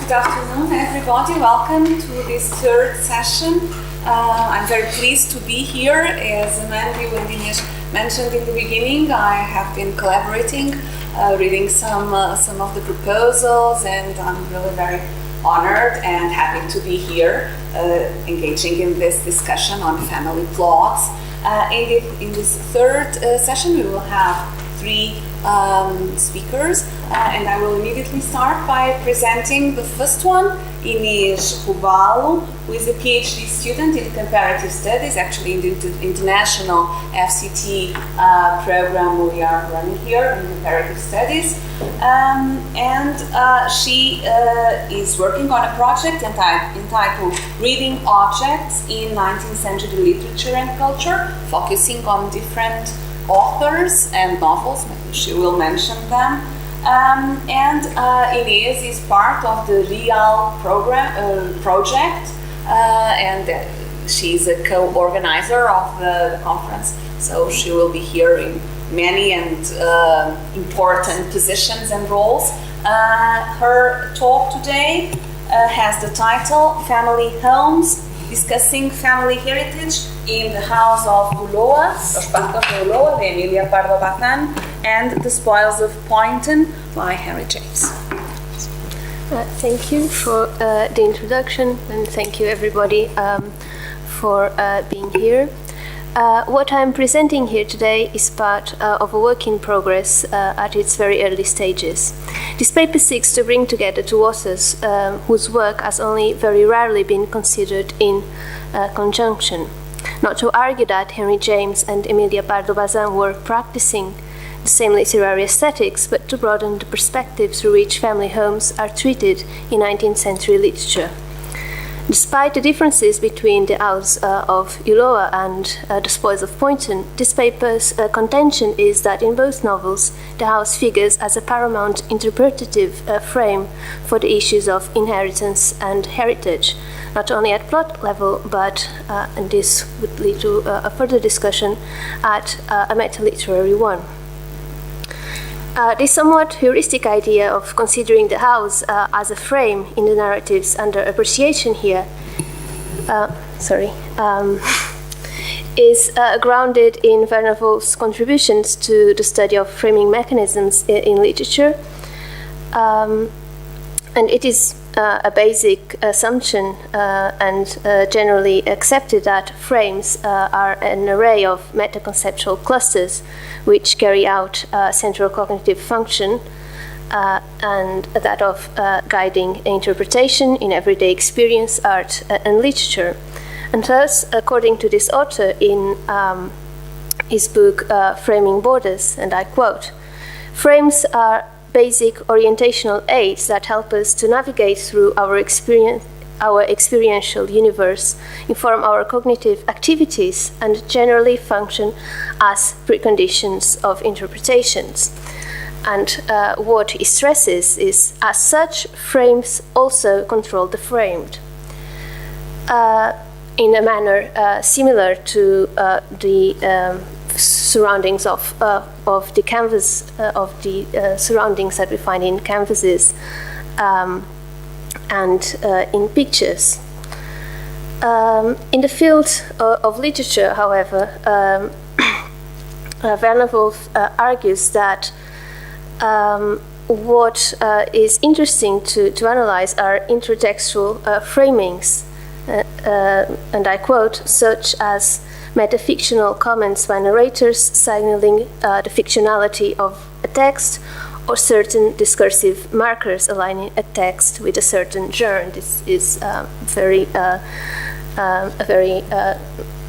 Good afternoon, everybody. Welcome to this third session. I'm very pleased to be here. As Mandy and Inês mentioned in the beginning, I have been collaborating, reading some of the proposals, and I'm really very honored and happy to be here, engaging in this discussion on family plots. In this third session, we will have three speakers, and I will immediately start by presenting the first one, Inês Robalo, who is a PhD student in comparative studies, actually in the international FCT program we are running here in comparative studies. She is working on a project entitled Reading Objects in 19th-Century Literature and Culture, focusing on different authors and novels. Maybe she will mention them. Inês is part of the RIAL project, and she's a co-organizer of the conference, so she will be here in many and important positions and roles. Her talk today has the title Family Homes, discussing family heritage in the House of Ulloa, Los Pactos de Ulloa, de Emilia Pardo Bazán, and The Spoils of Poynton by Henry James. Thank you for the introduction, and thank you everybody for being here. What I'm presenting here today is part of a work in progress at its very early stages. This paper seeks to bring together two authors whose work has only very rarely been considered in conjunction. Not to argue that Henry James and Emilia Pardo Bazán were practicing the same literary aesthetics, but to broaden the perspective through which family homes are treated in 19th century literature. Despite the differences between the House of Ulloa and The Spoils of Poynton, this paper's contention is that in both novels, the house figures as a paramount interpretative frame for the issues of inheritance and heritage, not only at plot level, but, and this would lead to a further discussion, at a meta-literary one. This somewhat heuristic idea of considering the house as a frame in the narratives under appreciation here is grounded in Werner Wolf's contributions to the study of framing mechanisms in literature, and it is a basic assumption and generally accepted that frames are an array of metaconceptual clusters which carry out a central cognitive function and that of guiding interpretation in everyday experience, art, and literature. And thus, according to this author in his book Framing Borders, and I quote, "Frames are basic orientational aids that help us to navigate through our experiential universe, inform our cognitive activities, and generally function as preconditions of interpretations." And what he stresses is, as such, frames also control the framed. In a manner similar to the surroundings of the canvas, of the surroundings that we find in canvases and in pictures. In the field of literature, however, Werner Wolf argues that what is interesting to analyze are intertextual framings, and I quote, such as metafictional comments by narrators signaling the fictionality of a text, or certain discursive markers aligning a text with a certain genre. This is a very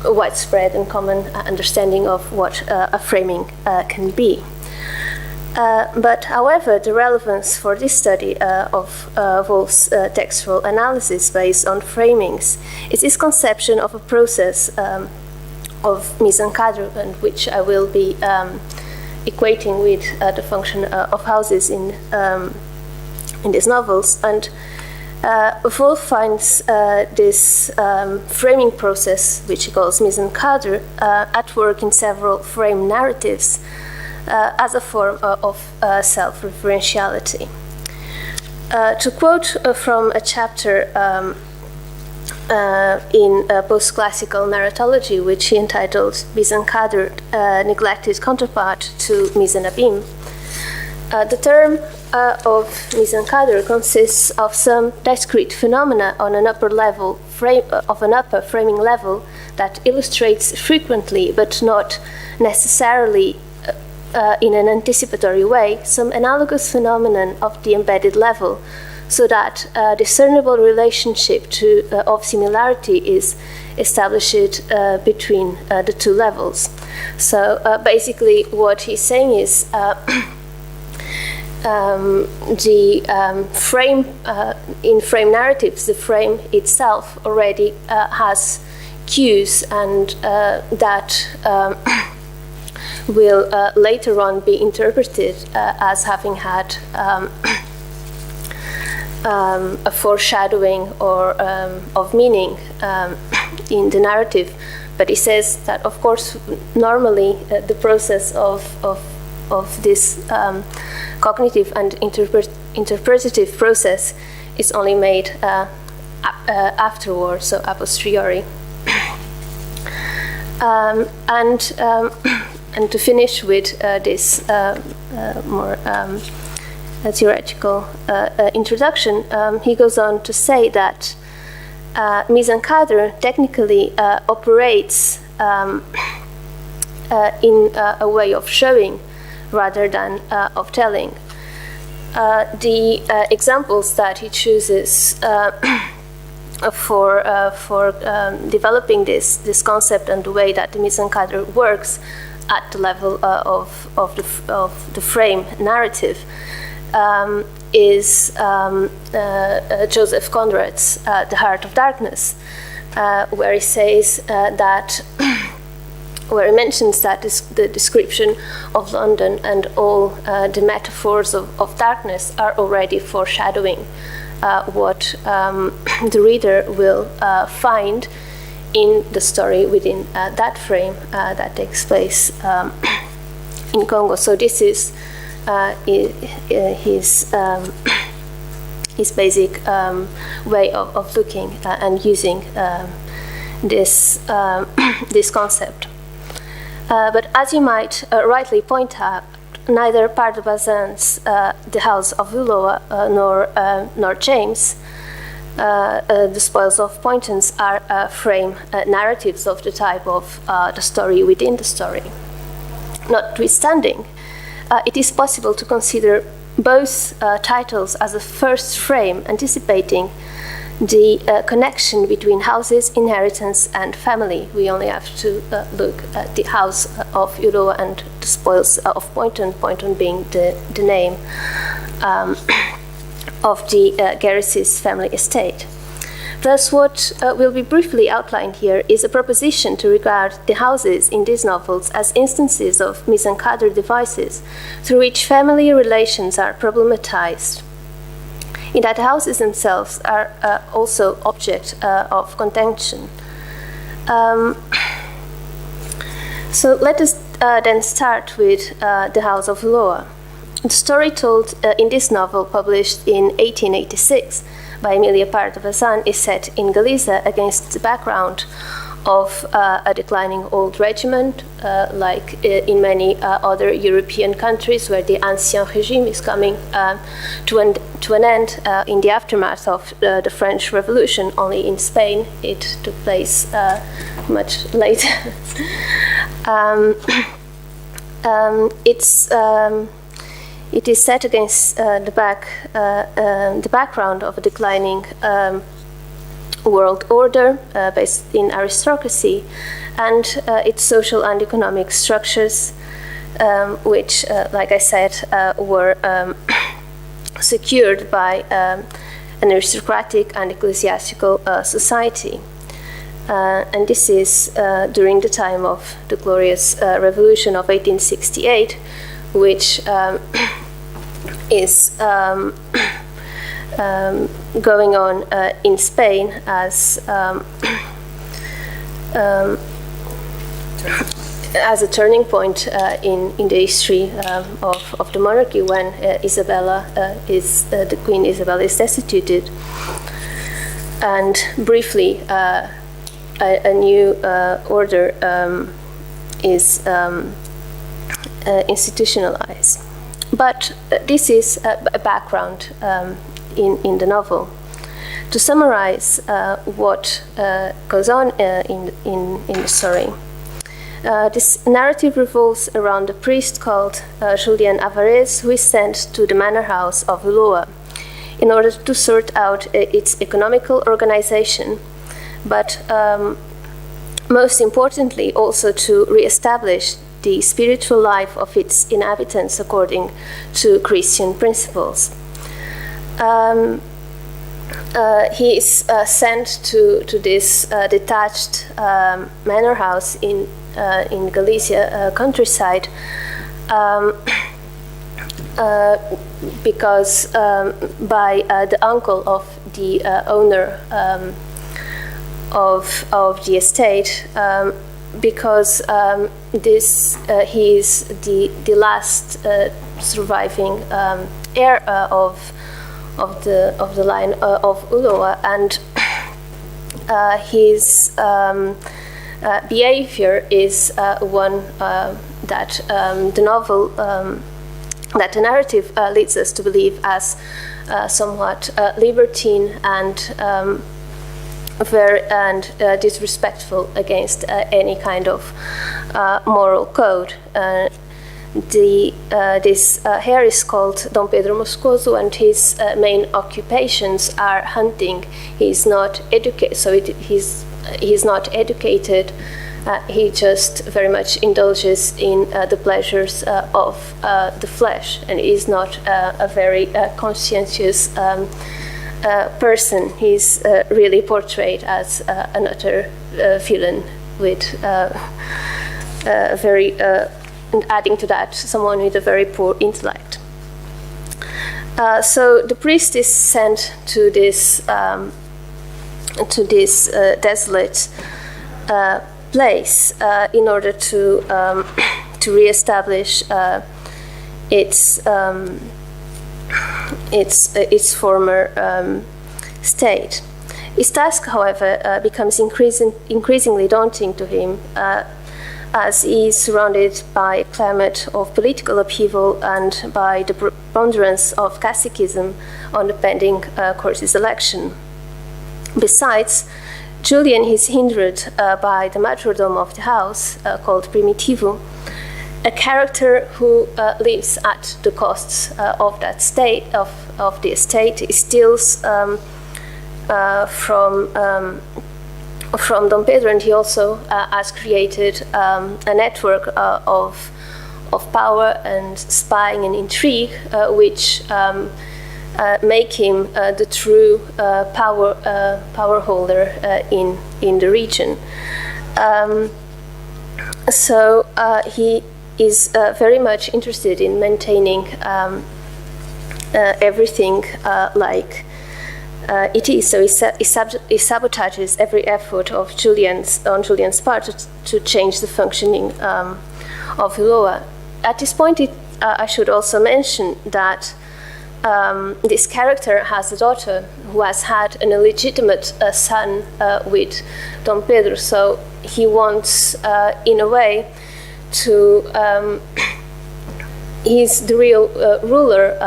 widespread and common understanding of what a framing can be. But however, the relevance for this study of Wolf's textual analysis based on framings is his conception of a process of mise en cadre, and which I will be equating with the function of houses in these novels. And Wolf finds this framing process, which he calls mise en cadre, at work in several frame narratives as a form of self-referentiality. To quote from a chapter in post-classical narratology, which he entitled Mise en cadre, neglected counterpart to mise en abîme, the term of mise en cadre consists of some discrete phenomena on an upper level framing level that illustrates frequently, but not necessarily in an anticipatory way, some analogous phenomenon of the embedded level, so that a discernible relationship of similarity is established between the two levels. So basically what he's saying is the frame, in frame narratives, the frame itself already has cues, and that will later on be interpreted as having had a foreshadowing or of meaning in the narrative. But he says that, of course, normally the process of this cognitive and interpretative process is only made afterwards, so a posteriori. And to finish with this more theoretical introduction, he goes on to say that mise en cadre technically operates in a way of showing rather than of telling. The examples that he chooses for developing this concept and the way that the mise en cadre works at the level of the frame narrative is Joseph Conrad's The Heart of Darkness, where he says that where he mentions that the description of London and all the metaphors of darkness are already foreshadowing what the reader will find in the story within that frame that takes place in Congo. So this is his basic way of looking and using this concept. But as you might rightly point out, neither part of Bazán's The House of Ulloa nor James' The Spoils of Poynton are frame narratives of the type of the story within the story. Notwithstanding, it is possible to consider both titles as a first frame anticipating the connection between houses, inheritance, and family. We only have to look at the House of Ulloa and the Spoils of Poynton, Poynton being the name of the Garrises family estate. Thus, what will be briefly outlined here is a proposition to regard the houses in these novels as instances of mise en cadre devices through which family relations are problematized, in that houses themselves are also object of contention. So let us then start with The House of Ulloa. The story told in this novel, published in 1886 by Emilia Pardo Bazán, is set in Galicia against the background of a declining old regiment, like in many other European countries where the Ancien Régime is coming to an end in the aftermath of the French Revolution. Only in Spain it took place much later. It is set against the background of a declining world order based in aristocracy and its social and economic structures, which, like I said, were secured by an aristocratic and ecclesiastical society. And this is during the time of the Glorious Revolution of 1868, which is going on in Spain as as a turning point in the history of the monarchy, when the Queen Isabella is destituted, and briefly a new order is institutionalized. But this is a background in the novel. To summarize what goes on in the story, this narrative revolves around a priest called Julien Alvarez, who is sent to the manor house of Ulloa in order to sort out its economical organization, but most importantly also to re-establish the spiritual life of its inhabitants according to Christian principles. He is sent to this detached manor house in Galicia countryside because by the uncle of the owner of the estate, because he is the last surviving heir of the line of Ulloa, and his behavior is one that the novel, that the narrative leads us to believe as somewhat libertine and disrespectful against any kind of moral code. This heir is called Dom Pedro Moscoso, and his main occupations are hunting. He's not educated, so he's not educated. He just very much indulges in the pleasures of the flesh, and is not a very conscientious person. He's really portrayed as an utter villain with a very and adding to that, someone with a very poor intellect. So the priest is sent to this desolate place in order to reestablish its former state. His task, however, becomes increasingly daunting to him, as he is surrounded by a climate of political upheaval and by the preponderance of caciquism on the pending Cortes election. Besides, Julian is hindered by the majordome of the house, called Primitivo, a character who lives at the costs of that state, of the estate. He steals from Dom Pedro, and he also has created a network of power and spying and intrigue, which make him the true power holder in the region. So he is very much interested in maintaining everything like it is. So he sabotages every effort of Julian's part to change the functioning of Ulloa. At this point, I should also mention that this character has a daughter who has had an illegitimate son with Dom Pedro. So he wants, in a way, to he's the real ruler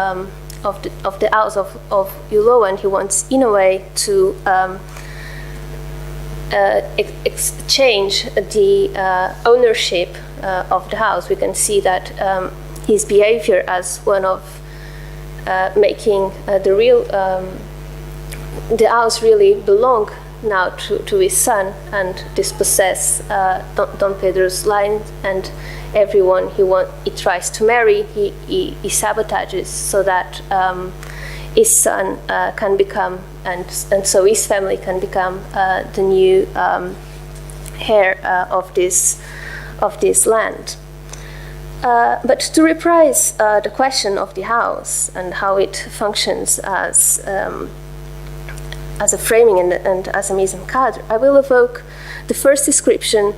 of the House of Ulloa, and he wants, in a way, to exchange the ownership of the house. We can see that his behavior as one of making the house really belong now to his son, and dispossess Dom Pedro's line, and everyone he tries to marry, he sabotages, so that his son can become, and so his family can become the new heir of this land. But to reprise the question of the house and how it functions as a framing and as a mise en cadre, I will evoke the first description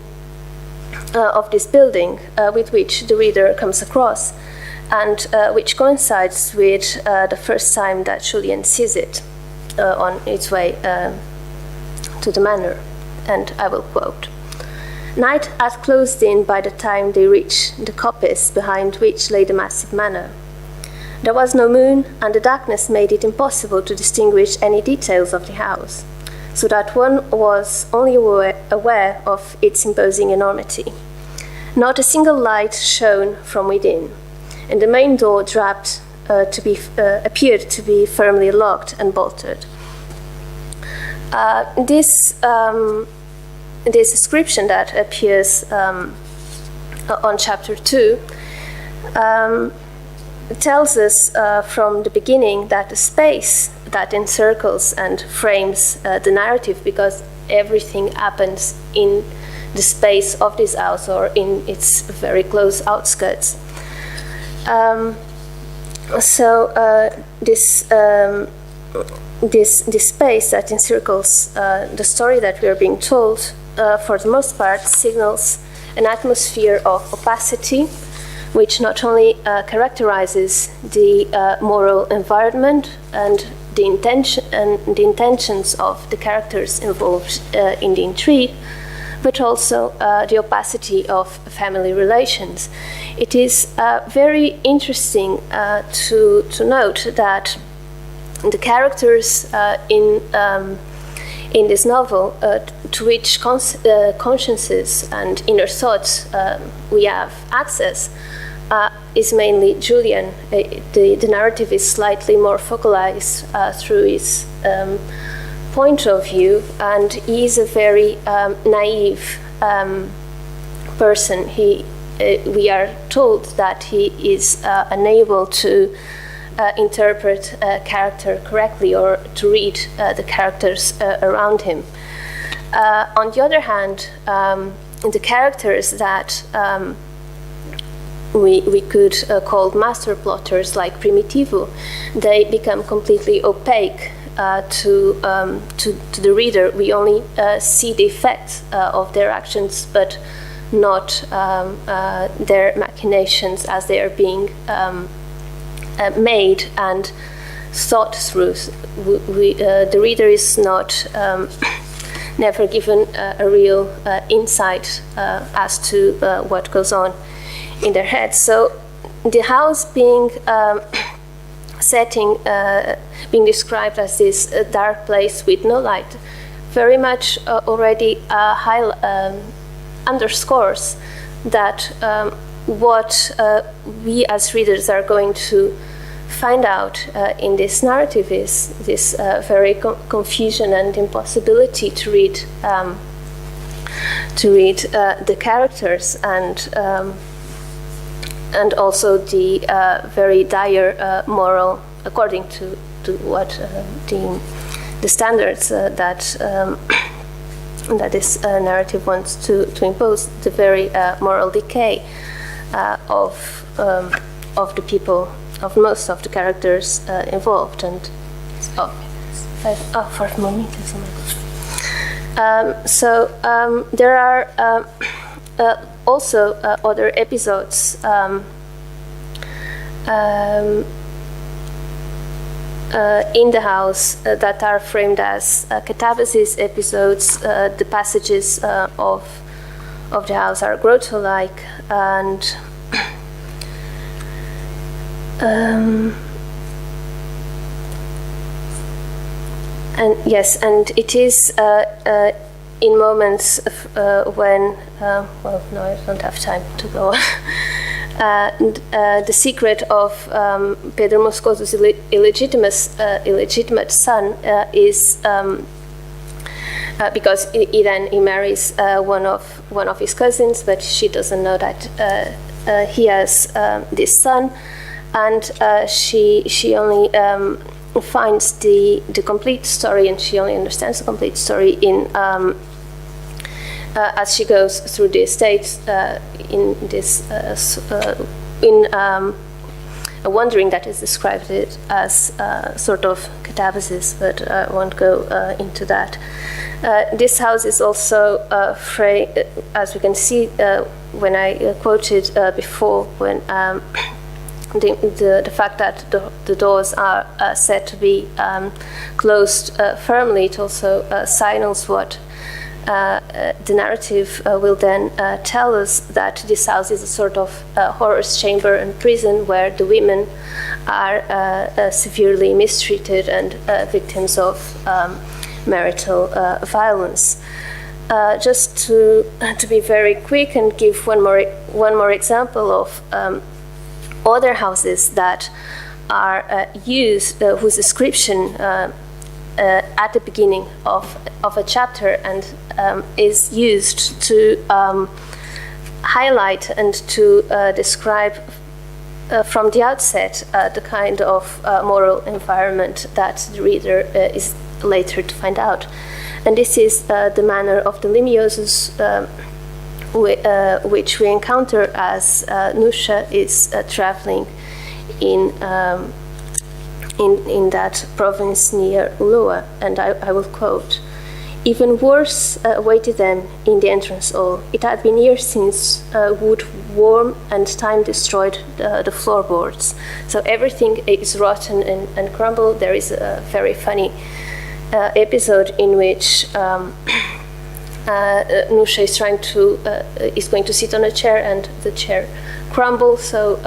of this building with which the reader comes across, and which coincides with the first time that Julien sees it on its way to the manor. And I will quote: "Night had closed in by the time they reached the coppice behind which lay the massive manor. There was no moon, and the darkness made it impossible to distinguish any details of the house, so that one was only aware of its imposing enormity. Not a single light shone from within, and the main door appeared to be firmly locked and bolted." This description that appears on chapter 2 tells us from the beginning that the space that encircles and frames the narrative, because everything happens in the space of this house or in its very close outskirts. This space that encircles the story that we are being told, for the most part, signals an atmosphere of opacity, which not only characterizes the moral environment and the intentions of the characters involved in the intrigue, but also the opacity of family relations. It is very interesting to note that the characters in this novel, to which consciences and inner thoughts we have access, is mainly Julien. The narrative is slightly more focalized through his point of view, and he is a very naive person. We are told that he is unable to interpret a character correctly or to read the characters around him. On the other hand, the characters that we could call master plotters, like Primitivo, they become completely opaque to the reader. We only see the effects of their actions, but not their machinations as they are being made and thought through. The reader is not never given a real insight as to what goes on in their heads. So the house being being described as this dark place with no light very much already underscores that what we as readers are going to find out in this narrative is this very confusion and impossibility to read the characters, and also the very dire moral, according to what the standards that this narrative wants to impose, the very moral decay of the people, of most of the characters involved. And 5 more meters. Oh my God. There are also other episodes in the house that are framed as catabasis episodes. The passages of the house are grotto-like, and yes, and it is in moments when, well, no, I don't have time to go on. The secret of Pedro Moscoso's illegitimate son is because he marries one of his cousins, but she doesn't know that he has this son, and she only finds the complete story, and she only understands the complete story in as she goes wandering that is described it as sort of catabasis, but I won't go into that. This house is also as we can see when I quoted before, when the fact that the doors are said to be closed firmly, it also signals what the narrative will then tell us, that this house is a sort of horror's chamber and prison where the women are severely mistreated and victims of marital violence. Just to be very quick and give one more example of other houses that are used, whose description at the beginning of a chapter and is used to highlight and to describe from the outset the kind of moral environment that the reader is later to find out. And this is the manner of the Limiosos, which we encounter as Nusha is traveling in that province near Ulloa, and I will quote: "Even worse awaited them in the entrance hall. It had been years since wood warm and time destroyed the floorboards. So everything is rotten and crumbled." There is a very funny episode in which Nusha is going to sit on a chair and the chair crumbles. So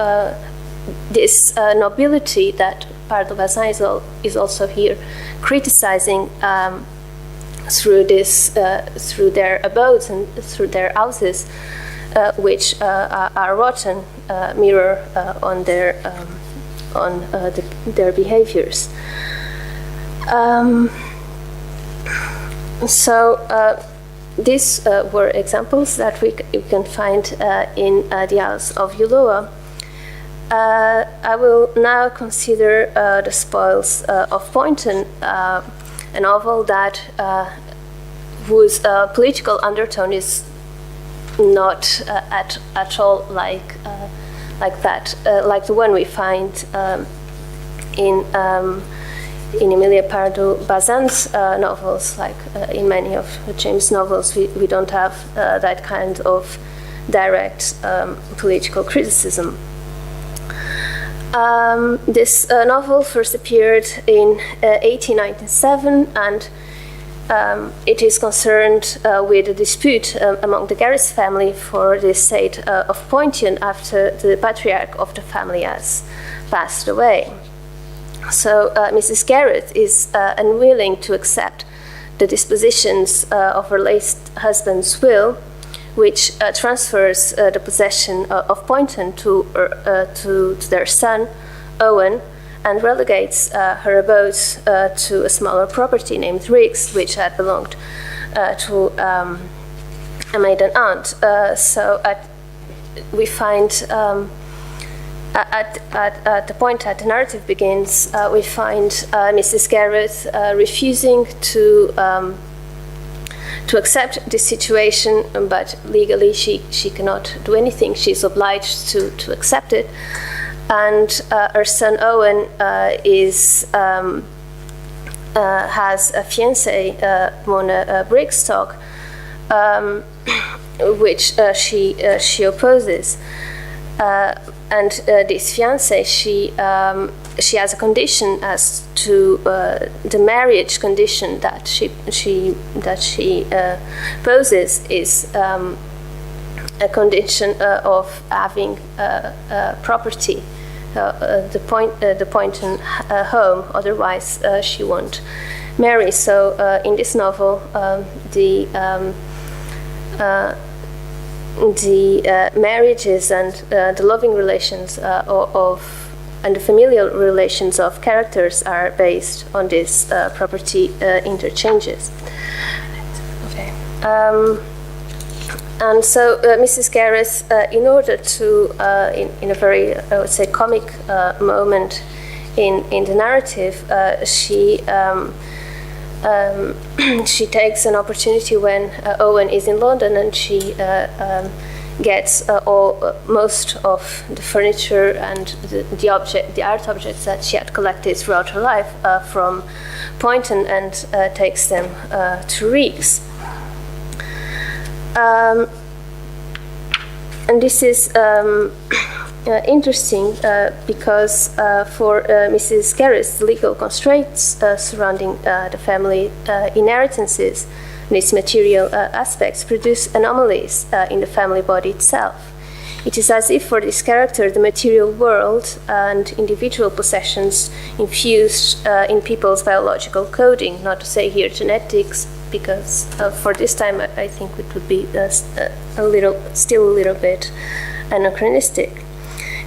this nobility that Pardo Bazán is also here criticizing through their abodes and through their houses, which are rotten, mirror on their behaviors. These were examples that we can find in the House of Ulloa. I will now consider The Spoils of Poynton, a novel that whose political undertone is not at all like that, like the one we find in Emilia Pardo Bazán's novels. Like in many of James' novels, we don't have that kind of direct political criticism. This novel first appeared in 1897, and it is concerned with a dispute among the Garris family for the estate of Poynton after the patriarch of the family has passed away. So Mrs. Garrett is unwilling to accept the dispositions of her late husband's will, which transfers the possession of Poynton to their son, Owen, and relegates her abode to a smaller property named Riggs, which had belonged to a maiden aunt. We find at the point that the narrative begins, we find Mrs. Garrett refusing to accept this situation, but legally she cannot do anything. She's obliged to accept it. And her son Owen has a fiancée, Mona Brigstock, which she opposes. And this fiancée, she has a condition as to the marriage condition that she poses is a condition of having property, the Poynton home. Otherwise, she won't marry. So in this novel, the marriages and the loving relations and the familial relations of characters are based on these property interchanges. Okay. And so Mrs. Garrett, in order to, in a very, I would say, comic moment in the narrative, she takes an opportunity when Owen is in London, and she gets most of the furniture and the art objects that she had collected throughout her life from Poynton and takes them to Rijks. And this is interesting because for Mrs. Garris, the legal constraints surrounding the family inheritances and its material aspects produce anomalies in the family body itself. It is as if for this character the material world and individual possessions infused in people's biological coding, not to say here genetics, because for this time I think it would be still a little bit anachronistic.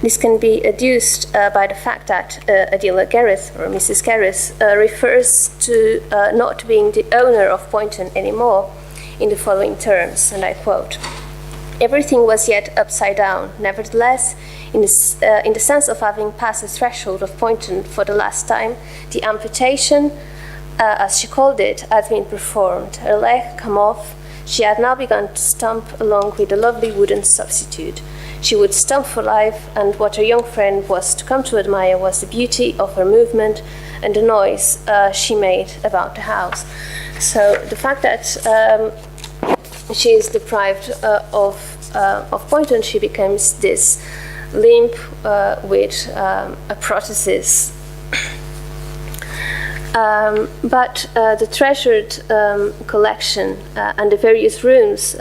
This can be adduced by the fact that Adela Gareth, or Mrs. Gareth, refers to not being the owner of Poynton anymore in the following terms, and I quote, "Everything was yet upside down. Nevertheless, in the sense of having passed the threshold of Poynton for the last time, the amputation, as she called it, had been performed. Her leg come off, she had now begun to stump along with a lovely wooden substitute. She would stump for life, and what her young friend was to come to admire was the beauty of her movement and the noise she made about the house." So the fact that she is deprived of Poynton, she becomes this limp with a prosthesis. But the treasured collection and the various rooms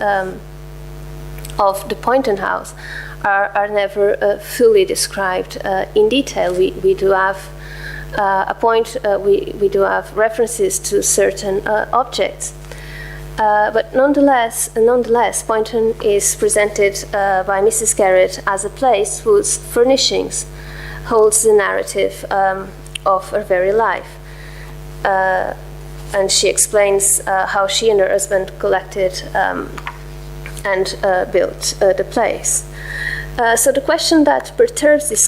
of the Poynton house are never fully described in detail. We do have we do have references to certain objects. But nonetheless, Poynton is presented by Mrs. Garrett as a place whose furnishings holds the narrative of her very life. And she explains how she and her husband collected and built the place. So the question that perturbs this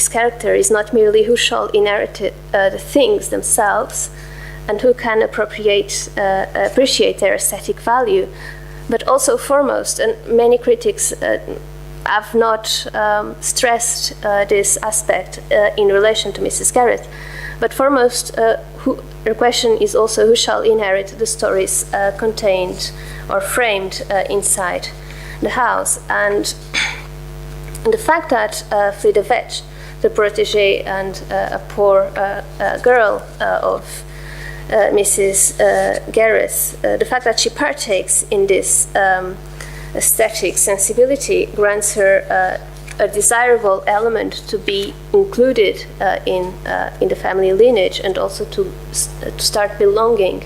character is not merely who shall inherit the things themselves and who can appreciate their aesthetic value, but also foremost, and many critics have not stressed this aspect in relation to Mrs. Garrett, but foremost, her question is also who shall inherit the stories contained or framed inside the house. And the fact that Frida Vetch, the protege and a poor girl of Mrs. Gareth, the fact that she partakes in this aesthetic sensibility grants her a desirable element to be included in the family lineage, and also to start belonging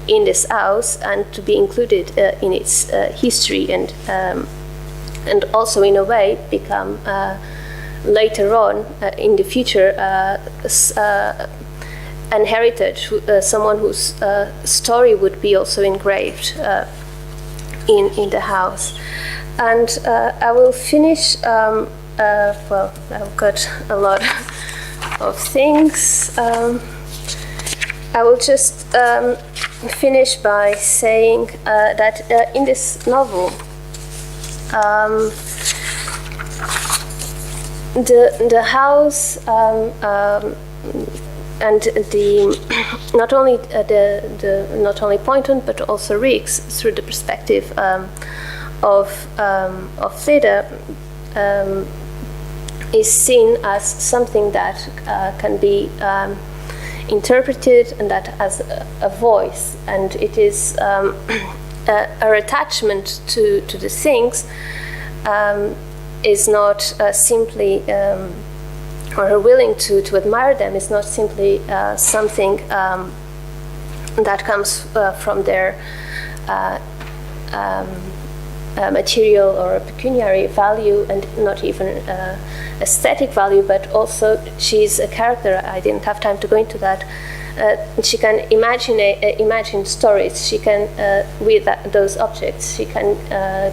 in this house and to be included in its history, and also in a way become later on in the future an heritage, someone whose story would be also engraved in the house. And I will finish, well, I've got a lot of things. I will just finish by saying that in this novel, the house and not only Poynton but also Rijks, through the perspective of Frida, is seen as something that can be interpreted and that has a voice, and it is her attachment to the things is not simply, or her willing to admire them is not simply something that comes from their material or pecuniary value, and not even aesthetic value, but also she's a character. I didn't have time to go into that. She can imagine stories. She can, with those objects, she can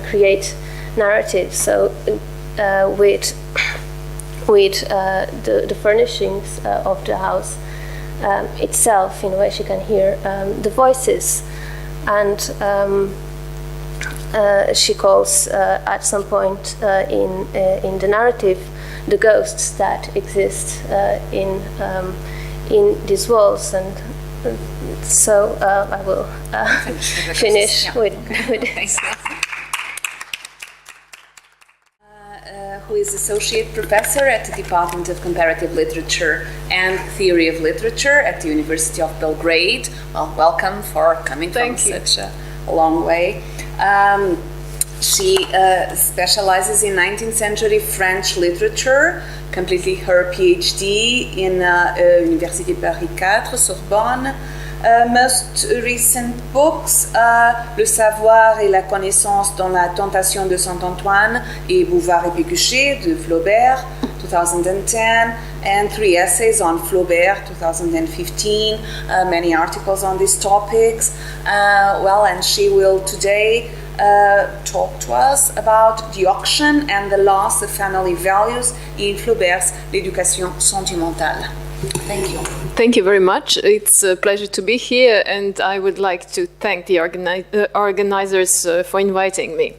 create narratives. So with the furnishings of the house itself, in a way, she can hear the voices. And she calls at some point in the narrative the ghosts that exist in these walls, and so I will finish with this. Who is Associate Professor at the Department of Comparative Literature and Theory of Literature at the University of Belgrade. Well, welcome for coming from such a long way. She specializes in 19th century French literature, completed her PhD in Université Paris 4, Sorbonne. Most recent books, Le savoir et la connaissance dans la tentation de Saint-Antoine et Bouvard et Pécuchet de Flaubert, 2010, and 3 essays on Flaubert, 2015, many articles on these topics. And she will today talk to us about the auction and the loss of family values in Flaubert's L'éducation sentimentale. Thank you. Thank you very much. It's a pleasure to be here, and I would like to thank the organizers for inviting me.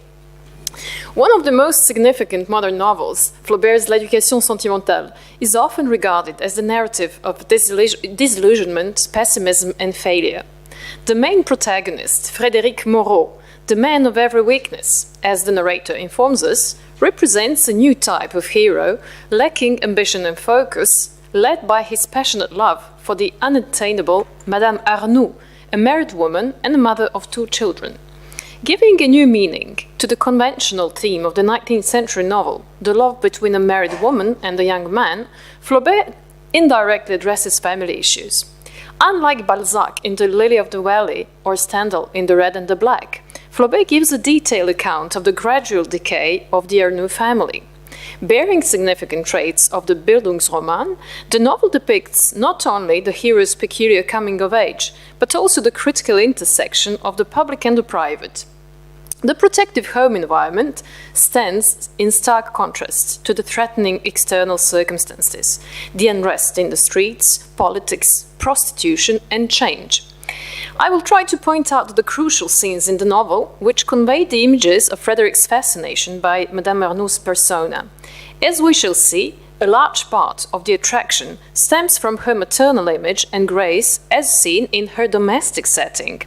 One of the most significant modern novels, Flaubert's L'Éducation sentimentale, is often regarded as the narrative of disillusionment, pessimism, and failure. The main protagonist, Frédéric Moreau, the man of every weakness, as the narrator informs us, represents a new type of hero, lacking ambition and focus, led by his passionate love for the unattainable Madame Arnoux, a married woman and a mother of 2 children. Giving a new meaning to the conventional theme of the 19th century novel, the love between a married woman and a young man, Flaubert indirectly addresses family issues. Unlike Balzac in The Lily of the Valley or Stendhal in The Red and the Black, Flaubert gives a detailed account of the gradual decay of the Arnoux family. Bearing significant traits of the Bildungsroman, the novel depicts not only the hero's peculiar coming of age, but also the critical intersection of the public and the private. The protective home environment stands in stark contrast to the threatening external circumstances, the unrest in the streets, politics, prostitution, and change. I will try to point out the crucial scenes in the novel which convey the images of Frédéric's fascination by Madame Arnoux' persona. As we shall see, a large part of the attraction stems from her maternal image and grace as seen in her domestic setting.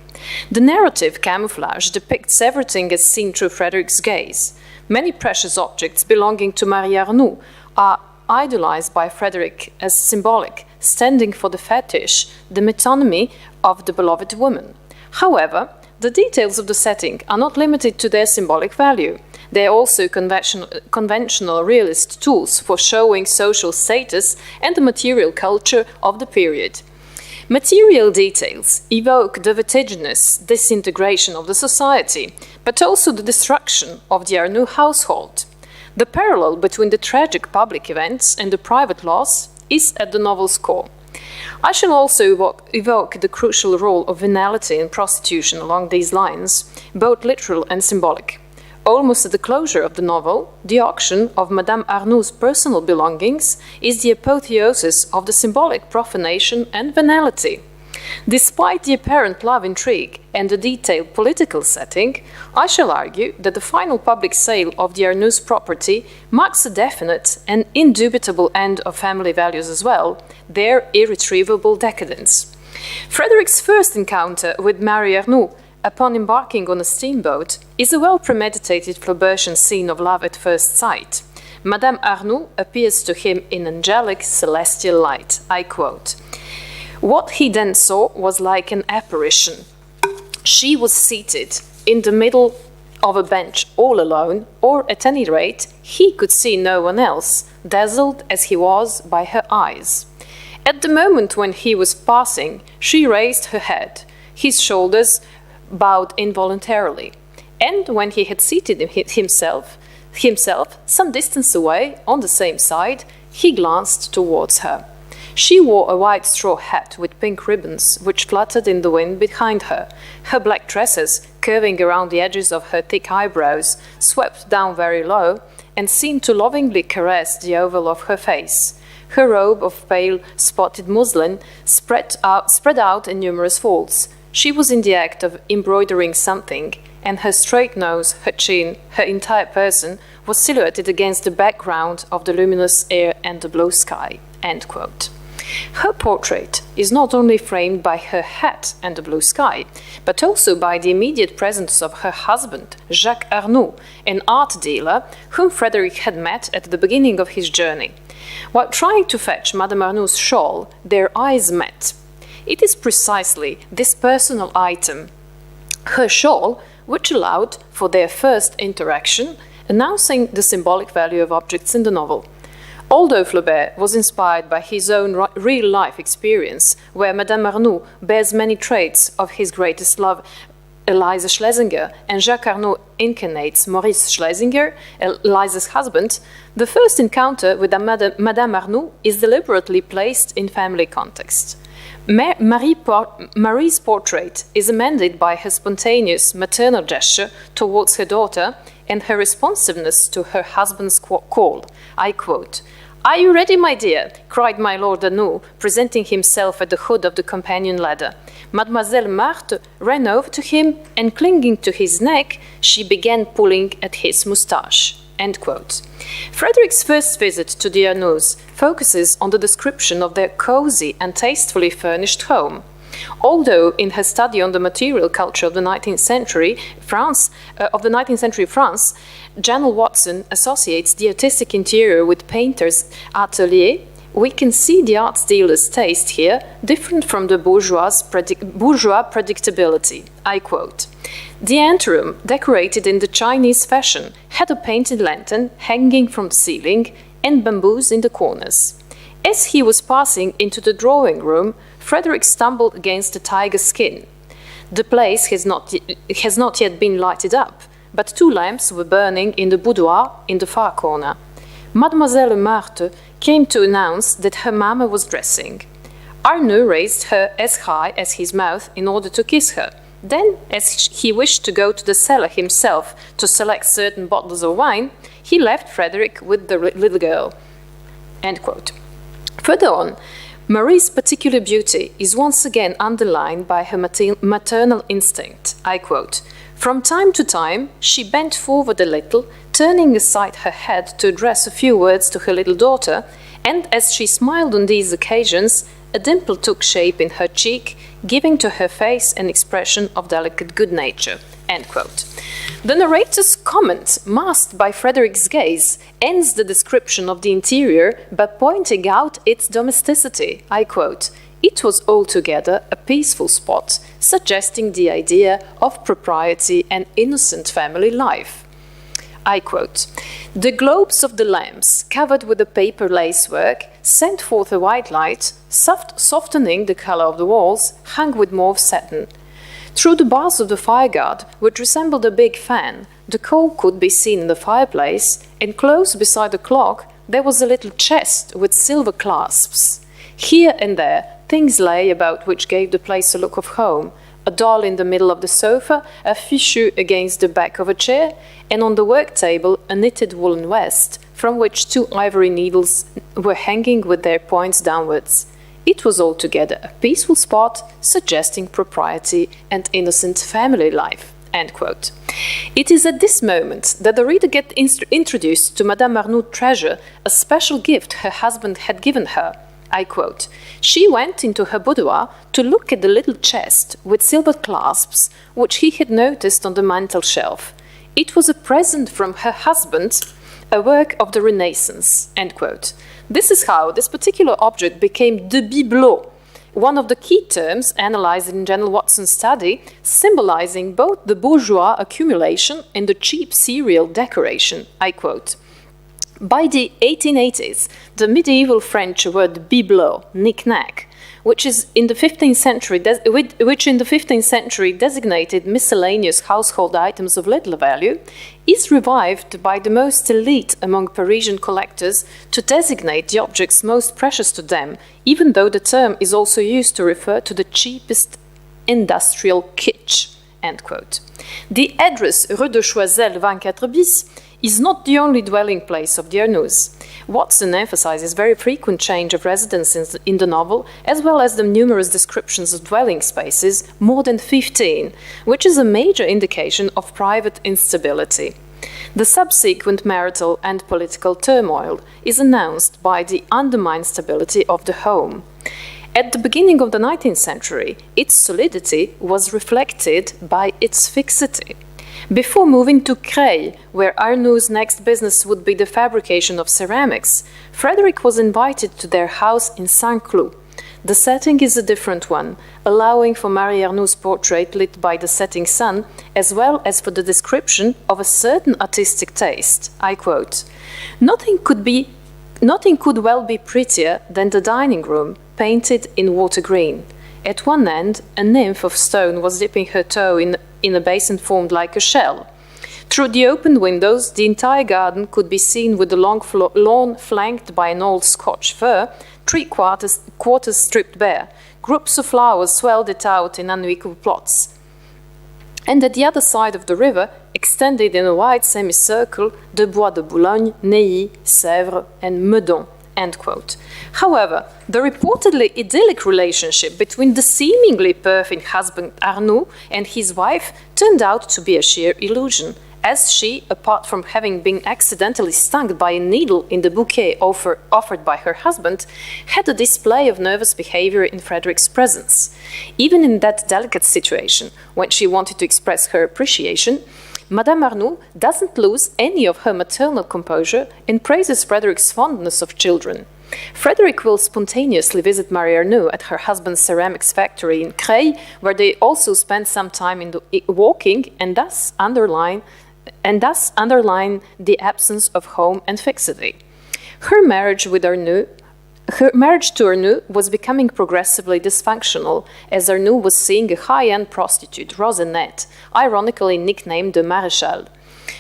The narrative camouflage depicts everything as seen through Frédéric's gaze. Many precious objects belonging to Marie Arnoux are idolized by Frédéric as symbolic, standing for the fetish, the metonymy of the beloved woman. However, the details of the setting are not limited to their symbolic value. They are also conventional realist tools for showing social status and the material culture of the period. Material details evoke the vertiginous disintegration of the society, but also the destruction of the Arnoux household. The parallel between the tragic public events and the private loss is at the novel's core. I shall also evoke the crucial role of venality and prostitution along these lines, both literal and symbolic. Almost at the closure of the novel, the auction of Madame Arnoux' personal belongings is the apotheosis of the symbolic profanation and venality. Despite the apparent love intrigue and the detailed political setting, I shall argue that the final public sale of the Arnoux property marks a definite and indubitable end of family values as well, their irretrievable decadence. Frédéric's first encounter with Marie Arnoux upon embarking on a steamboat is a well-premeditated Flaubertian scene of love at first sight. Madame Arnoux appears to him in angelic, celestial light. I quote, "What he then saw was like an apparition. She was seated in the middle of a bench all alone, or at any rate, he could see no one else, dazzled as he was by her eyes. At the moment when he was passing, she raised her head. His shoulders bowed involuntarily, and when he had seated himself some distance away on the same side, he glanced towards her. She wore a white straw hat with pink ribbons which fluttered in the wind behind her. Her black tresses, curving around the edges of her thick eyebrows, swept down very low and seemed to lovingly caress the oval of her face. Her robe of pale spotted muslin spread out in numerous folds. She was in the act of embroidering something, and her straight nose, her chin, her entire person was silhouetted against the background of the luminous air and the blue sky." End quote. Her portrait is not only framed by her hat and the blue sky, but also by the immediate presence of her husband, Jacques Arnoux, an art dealer whom Frederick had met at the beginning of his journey. While trying to fetch Madame Arnoux' shawl, their eyes met. It is precisely this personal item, her shawl, which allowed for their first interaction, announcing the symbolic value of objects in the novel. Although Flaubert was inspired by his own real-life experience, where Madame Arnoux bears many traits of his greatest love, Eliza Schlesinger, and Jacques Arnoux incarnates Maurice Schlesinger, Eliza's husband, the first encounter with Madame Arnoux is deliberately placed in family context. Marie's portrait is amended by her spontaneous maternal gesture towards her daughter and her responsiveness to her husband's call. I quote, "Are you ready, my dear?" cried my Lord Arnoux, presenting himself at the hood of the companion ladder. Mademoiselle Marthe ran over to him, and clinging to his neck, she began pulling at his moustache. End quote. Frederick's first visit to the Arnouxs focuses on the description of their cozy and tastefully furnished home. Although in her study on the material culture of the 19th century France, Janelle Watson associates the artistic interior with painters' atelier, we can see the art dealer's taste here different from the bourgeois predictability. I quote, "The anteroom, decorated in the Chinese fashion, had a painted lantern hanging from the ceiling and bamboos in the corners. As he was passing into the drawing room, Frederick stumbled against a tiger skin. The place has not yet been lighted up, but 2 lamps were burning in the boudoir in the far corner. Mademoiselle Marthe came to announce that her mamma was dressing. Arnoux raised her as high as his mouth in order to kiss her. Then, as he wished to go to the cellar himself to select certain bottles of wine, he left Frederick with the little girl." End quote. Further on, Marie's particular beauty is once again underlined by her maternal instinct. I quote, "From time to time, she bent forward a little, turning aside her head to address a few words to her little daughter, and as she smiled on these occasions, a dimple took shape in her cheek, giving to her face an expression of delicate good nature." End quote. The narrator's comment, masked by Frederick's gaze, ends the description of the interior by pointing out its domesticity. I quote, "It was altogether a peaceful spot, suggesting the idea of propriety and innocent family life." I quote, "The globes of the lamps, covered with a paper lacework, sent forth a white light, softening the color of the walls, hung with mauve satin. Through the bars of the fireguard, which resembled a big fan, the coal could be seen in the fireplace, and close beside the clock there was a little chest with silver clasps. Here and there things lay about which gave the place a look of home, a doll in the middle of the sofa, a fichu against the back of a chair, and on the work table a knitted woolen vest, from which 2 ivory needles were hanging with their points downwards. It was altogether a peaceful spot, suggesting propriety and innocent family life." End quote. It is at this moment that the reader gets introduced to Madame Arnoux' treasure, a special gift her husband had given her. I quote, "She went into her boudoir to look at the little chest with silver clasps which he had noticed on the mantel shelf. It was a present from her husband, a work of the Renaissance." End quote. This is how this particular object became the bibelot, one of the key terms analyzed in Janelle Watson's study, symbolizing both the bourgeois accumulation and the cheap serial decoration. I quote, "By the 1880s, the medieval French word bibelot, knick-knack, which in the 15th century designated miscellaneous household items of little value, is revived by the most elite among Parisian collectors to designate the objects most precious to them, even though the term is also used to refer to the cheapest industrial kitsch." End quote. The address Rue de Choiseul 24 bis is not the only dwelling place of the Arnous. Watson emphasizes very frequent change of residence in the novel, as well as the numerous descriptions of dwelling spaces, more than 15, which is a major indication of private instability. The subsequent marital and political turmoil is announced by the undermined stability of the home. At the beginning of the 19th century, its solidity was reflected by its fixity. Before moving to Creil, where Arnoux' next business would be the fabrication of ceramics, Frederick was invited to their house in Saint-Cloud. The setting is a different one, allowing for Marie Arnoux' portrait lit by the setting sun, as well as for the description of a certain artistic taste. I quote, Nothing could well be prettier than the dining room, painted in water green. At one end, a nymph of stone was dipping her toe in a basin formed like a shell. Through the open windows, the entire garden could be seen with the long lawn flanked by an old Scotch fir, 3/4 stripped bare. Groups of flowers swelled it out in unequal plots. And at the other side of the river, extended in a wide semicircle, the Bois de Boulogne, Neuilly, Sèvres, and Meudon. End quote. However, the reportedly idyllic relationship between the seemingly perfect husband Arnoux and his wife turned out to be a sheer illusion, as she, apart from having been accidentally stung by a needle in the bouquet offered by her husband, had a display of nervous behavior in Frederick's presence. Even in that delicate situation, when she wanted to express her appreciation, Madame Arnoux doesn't lose any of her maternal composure and praises Frederick's fondness of children. Frederick will spontaneously visit Marie Arnoux at her husband's ceramics factory in Creil, where they also spend some time walking and thus underline the absence of home and fixity. Her marriage to Arnoux was becoming progressively dysfunctional, as Arnoux was seeing a high-end prostitute, Rosinette, ironically nicknamed the Maréchal.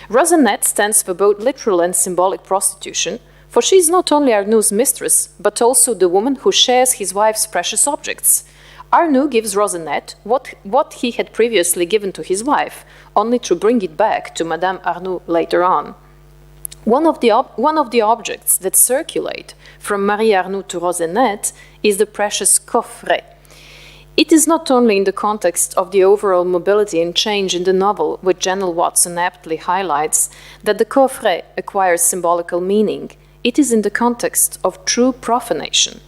Rosinette stands for both literal and symbolic prostitution, for she is not only Arnoux' mistress, but also the woman who shares his wife's precious objects. Arnoux gives Rosinette what he had previously given to his wife, only to bring it back to Madame Arnoux later on. One of the objects that circulate from Marie Arnoux to Rosinette is the precious coffret. It is not only in the context of the overall mobility and change in the novel, which General Watson aptly highlights, that the coffret acquires symbolical meaning. It is in the context of true profanation.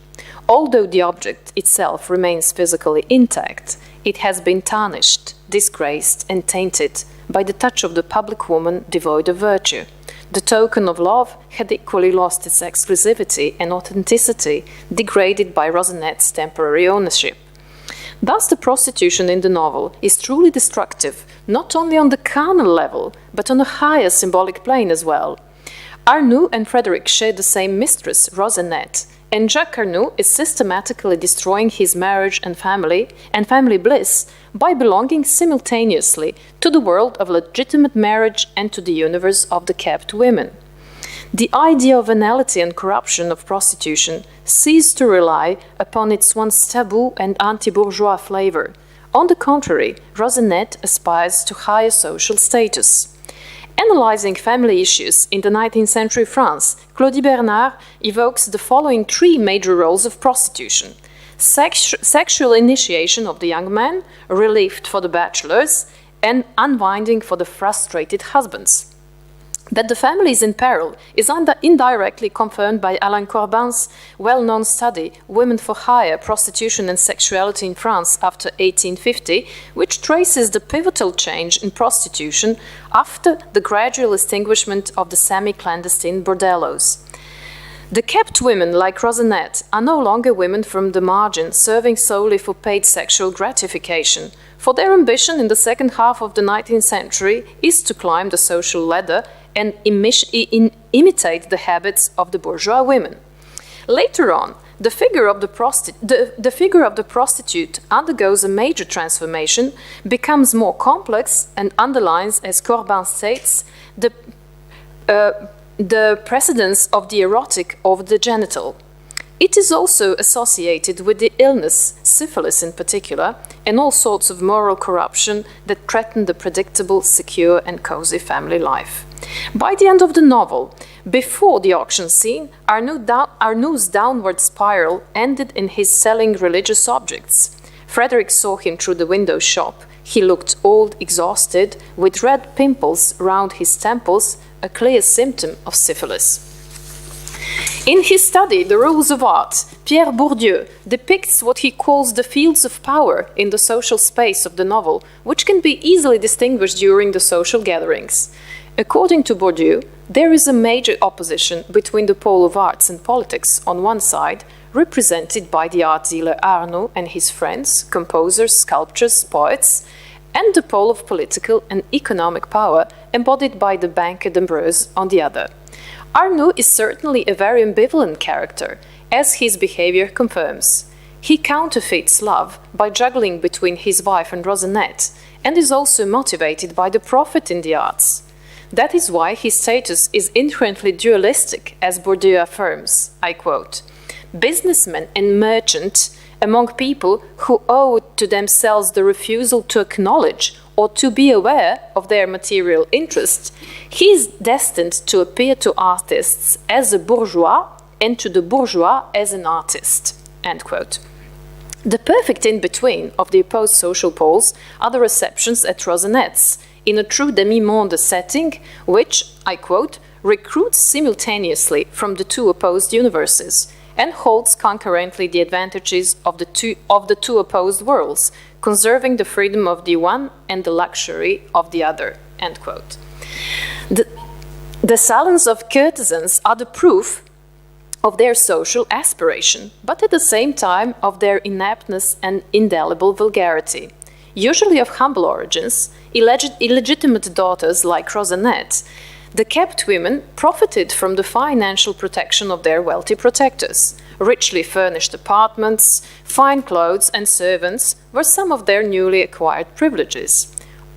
Although the object itself remains physically intact, it has been tarnished, disgraced, and tainted by the touch of the public woman devoid of virtue. The token of love had equally lost its exclusivity and authenticity, degraded by Rosinette's temporary ownership. Thus, the prostitution in the novel is truly destructive, not only on the carnal level, but on a higher symbolic plane as well. Arnoux and Frederick share the same mistress, Rosinette, and Jacques Arnoux is systematically destroying his marriage and family bliss by belonging simultaneously to the world of legitimate marriage and to the universe of the kept women. The idea of venality and corruption of prostitution ceased to rely upon its once taboo and anti-bourgeois flavor. On the contrary, Rosinette aspires to higher social status. Analyzing family issues in the 19th century France, Claudie Bernard evokes the following three major roles of prostitution: sexual initiation of the young man, relief for the bachelors, and unwinding for the frustrated husbands. That the family is in peril is indirectly confirmed by Alain Corbin's well-known study, Women for Hire, Prostitution and Sexuality in France after 1850, which traces the pivotal change in prostitution after the gradual extinguishment of the semi-clandestine bordellos. The kept women, like Rosinette, are no longer women from the margin, serving solely for paid sexual gratification, for their ambition in the second half of the 19th century is to climb the social ladder and imitate the habits of the bourgeois women. Later on, the figure of the prostitute undergoes a major transformation, becomes more complex, and underlines, as Corbin states, the precedence of the erotic over the genital. It is also associated with the illness, syphilis in particular, and all sorts of moral corruption that threaten the predictable, secure, and cozy family life. By the end of the novel, before the auction scene, Arnaud's downward spiral ended in his selling religious objects. Frederick saw him through the window shop. He looked old, exhausted, with red pimples round his temples, a clear symptom of syphilis. In his study, The Rules of Art, Pierre Bourdieu depicts what he calls the fields of power in the social space of the novel, which can be easily distinguished during the social gatherings. According to Bourdieu, there is a major opposition between the pole of arts and politics on one side, represented by the art dealer Arnaud and his friends, composers, sculptors, poets, and the pole of political and economic power, embodied by the banker D'Ambrose on the other. Arnaud is certainly a very ambivalent character, as his behavior confirms. He counterfeits love by juggling between his wife and Rosinette, and is also motivated by the profit in the arts. That is why his status is inherently dualistic, as Bourdieu affirms, I quote, "Businessman and merchant, among people who owe to themselves the refusal to acknowledge or to be aware of their material interests, he is destined to appear to artists as a bourgeois and to the bourgeois as an artist." End quote. The perfect in-between of the opposed social poles are the receptions at Rosinette's, in a true demi-monde setting, which, I quote, "recruits simultaneously from the two opposed universes, and holds concurrently the advantages of the two opposed worlds, conserving the freedom of the one and the luxury of the other." End quote. The salons of courtesans are the proof of their social aspiration, but at the same time of their ineptness and indelible vulgarity. Usually of humble origins, illegitimate daughters like Rosinette, the kept women profited from the financial protection of their wealthy protectors. Richly furnished apartments, fine clothes, and servants were some of their newly acquired privileges.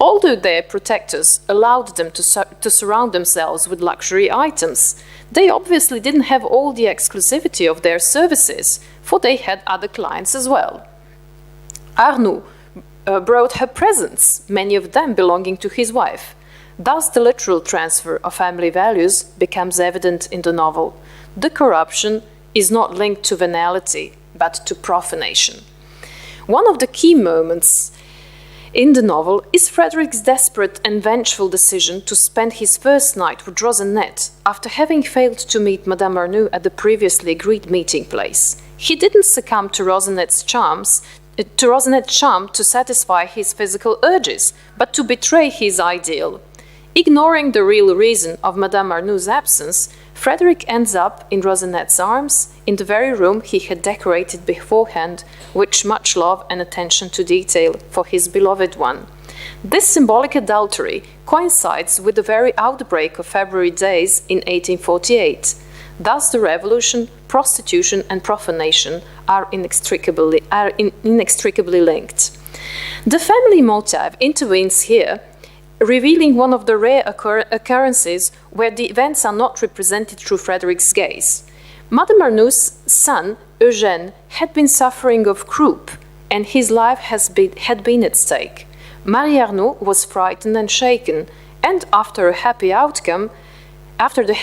Although their protectors allowed them to surround themselves with luxury items, they obviously didn't have all the exclusivity of their services, for they had other clients as well. Arnaud brought her presents, many of them belonging to his wife. Thus the literal transfer of family values becomes evident in the novel. The corruption is not linked to venality, but to profanation. One of the key moments in the novel is Frederick's desperate and vengeful decision to spend his first night with Rosinette after having failed to meet Madame Arnaud at the previously agreed meeting place. He didn't succumb to Rosinette's charm to satisfy his physical urges, but to betray his ideal. Ignoring the real reason of Madame Arnaud's absence, Frederick ends up in Rosinette's arms, in the very room he had decorated beforehand with much love and attention to detail for his beloved one. This symbolic adultery coincides with the very outbreak of February days in 1848. Thus the revolution, prostitution and profanation are inextricably linked. The family motive intervenes here, revealing one of the rare occurrences where the events are not represented through Frederick's gaze. Madame Arnaud's son, Eugène, had been suffering of croup, and his life had been at stake. Marie Arnaud was frightened and shaken, and after the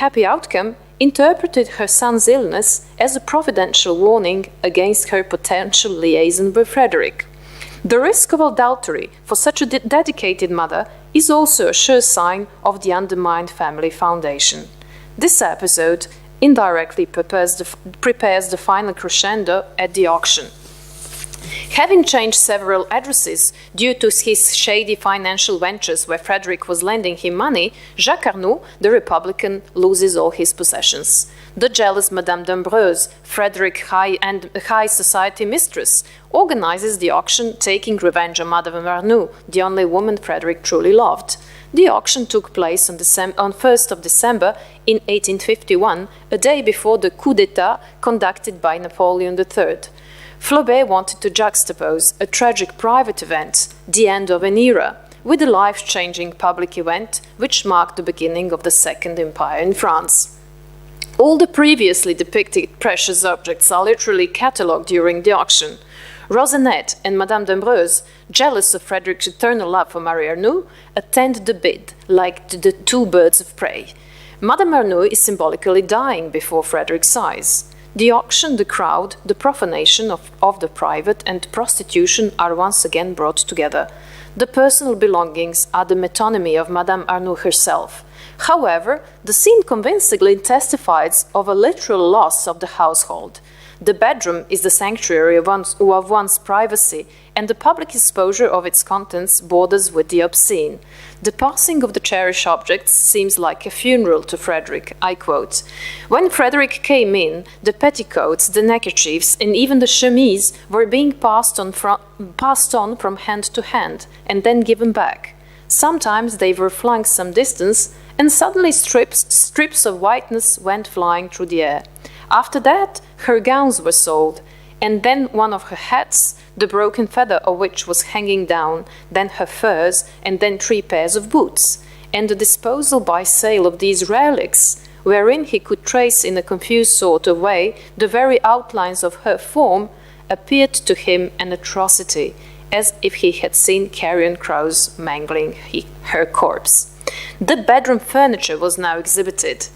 happy outcome, interpreted her son's illness as a providential warning against her potential liaison with Frederick. The risk of adultery for such a dedicated mother is also a sure sign of the undermined family foundation. This episode indirectly prepares the final crescendo at the auction. Having changed several addresses due to his shady financial ventures where Frederick was lending him money, Jacques Arnaud, the Republican, loses all his possessions. The jealous Madame d'Ambrose, Frederick's high society mistress, organizes the auction, taking revenge on Madame Arnaud, the only woman Frederick truly loved. The auction took place on 1st of December in 1851, a day before the coup d'etat conducted by Napoleon III. Flaubert wanted to juxtapose a tragic private event, the end of an era, with a life-changing public event which marked the beginning of the Second Empire in France. All the previously depicted precious objects are literally catalogued during the auction. Rosinette and Madame d'Ambreuse, jealous of Frederick's eternal love for Marie Arnoux, attend the bid like the two birds of prey. Madame Arnoux is symbolically dying before Frederick's eyes. The auction, the crowd, the profanation of the private, and prostitution are once again brought together. The personal belongings are the metonymy of Madame Arnoux herself. However, the scene convincingly testifies of a literal loss of the household. The bedroom is the sanctuary of one's privacy, and the public exposure of its contents borders with the obscene. The passing of the cherished objects seems like a funeral to Frederick. I quote, "When Frederick came in, the petticoats, the neckerchiefs, and even the chemise were being passed on from hand to hand, and then given back. Sometimes they were flung some distance, and suddenly strips of whiteness went flying through the air. After that, her gowns were sold, and then one of her hats, the broken feather of which was hanging down, then her furs, and then 3 pairs of boots. And the disposal by sale of these relics, wherein he could trace in a confused sort of way the very outlines of her form, appeared to him an atrocity, as if he had seen carrion crows mangling her corpse. The bedroom furniture was now exhibited.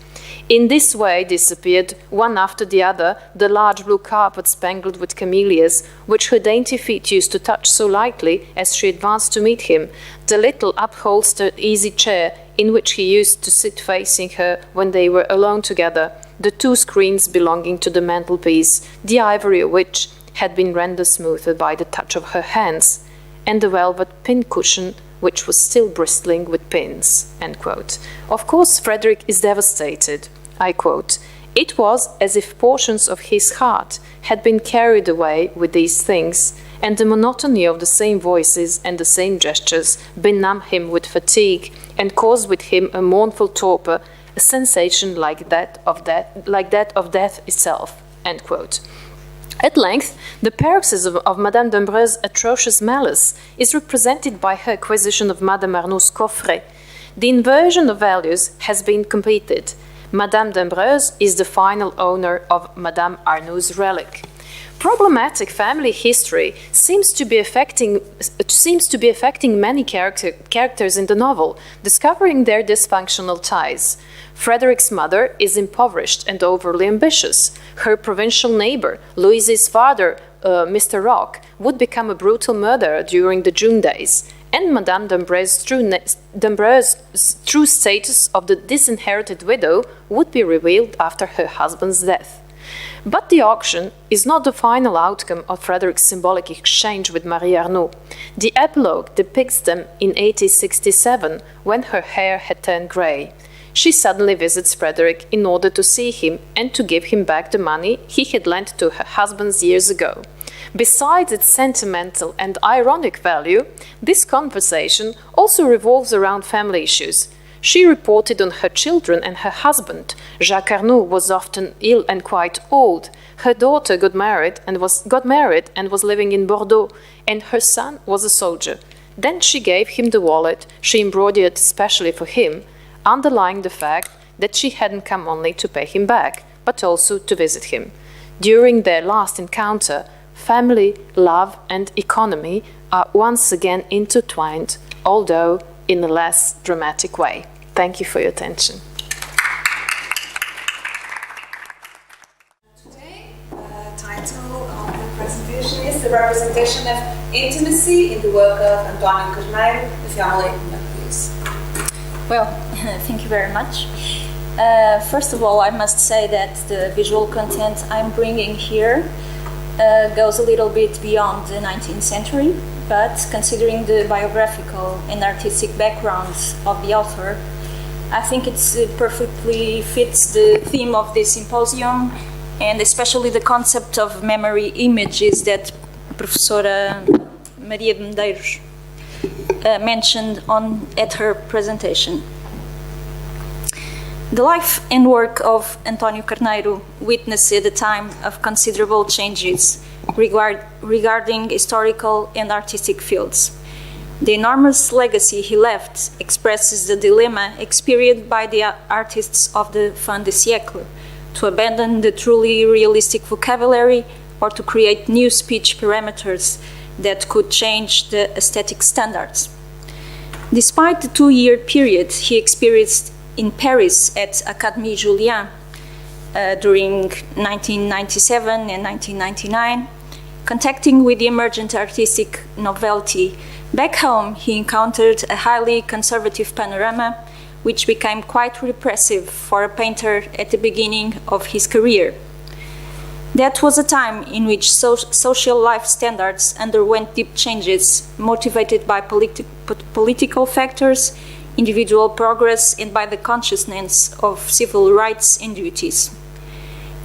In this way disappeared, one after the other, the large blue carpet spangled with camellias, which her dainty feet used to touch so lightly as she advanced to meet him, the little upholstered easy chair in which he used to sit facing her when they were alone together, the 2 screens belonging to the mantelpiece, the ivory of which had been rendered smoother by the touch of her hands, and the velvet pincushion which was still bristling with pins." End quote. Of course, Frederick is devastated. I quote, "It was as if portions of his heart had been carried away with these things, and the monotony of the same voices and the same gestures benumbed him with fatigue and caused with him a mournful torpor, a sensation like that of death itself." End quote. At length, the paroxysm of Madame d'Ambreuse's atrocious malice is represented by her acquisition of Madame Arnoux' coffret. The inversion of values has been completed. Madame d'Ambreuse is the final owner of Madame Arnoux' relic. Problematic family history seems to be affecting many characters in the novel, discovering their dysfunctional ties. Frederick's mother is impoverished and overly ambitious. Her provincial neighbor, Louise's father, Mr. Rock, would become a brutal murderer during the June days, and Madame d'Ambreuse' true status of the disinherited widow would be revealed after her husband's death. But the auction is not the final outcome of Frederick's symbolic exchange with Marie Arnoux. The epilogue depicts them in 1867, when her hair had turned grey. She suddenly visits Frederick in order to see him and to give him back the money he had lent to her husband years ago. Besides its sentimental and ironic value, this conversation also revolves around family issues. She reported on her children and her husband. Jacques Arnoux was often ill and quite old. Her daughter got married and was living in Bordeaux, and her son was a soldier. Then she gave him the wallet she embroidered especially for him, underlying the fact that she hadn't come only to pay him back, but also to visit him. During their last encounter, family, love, and economy are once again intertwined, although in a less dramatic way. Thank you for your attention. Today, the title of the presentation is The Representation of Intimacy in the Work of António Carneiro, The Family Nucleus. Well, thank you very much. First of all, I must say that the visual content I'm bringing here goes a little bit beyond the 19th century, but considering the biographical and artistic backgrounds of the author, I think it perfectly fits the theme of this symposium, and especially the concept of memory images that Professora Maria de Medeiros mentioned at her presentation. The life and work of António Carneiro witnessed a time of considerable changes regarding historical and artistic fields. The enormous legacy he left expresses the dilemma experienced by the artists of the fin de siècle, to abandon the truly realistic vocabulary or to create new speech parameters that could change the aesthetic standards. Despite the 2-year period he experienced in Paris at Académie Julian during 1997 and 1999, contacting with the emergent artistic novelty, back home he encountered a highly conservative panorama which became quite repressive for a painter at the beginning of his career. That was a time in which social life standards underwent deep changes, motivated by political factors, individual progress, and by the consciousness of civil rights and duties.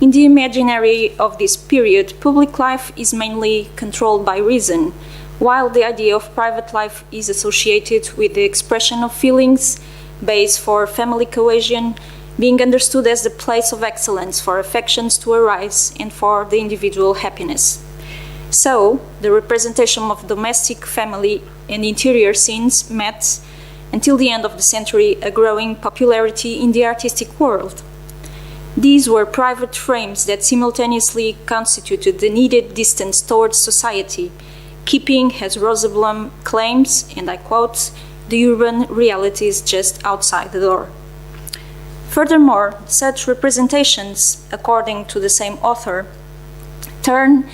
In the imaginary of this period, public life is mainly controlled by reason, while the idea of private life is associated with the expression of feelings, base for family cohesion, being understood as the place of excellence for affections to arise and for the individual happiness. So, the representation of domestic, family, and interior scenes met, until the end of the century, a growing popularity in the artistic world. These were private frames that simultaneously constituted the needed distance towards society, keeping, as Rosenblum claims, and I quote, the urban realities just outside the door. Furthermore, such representations, according to the same author, turn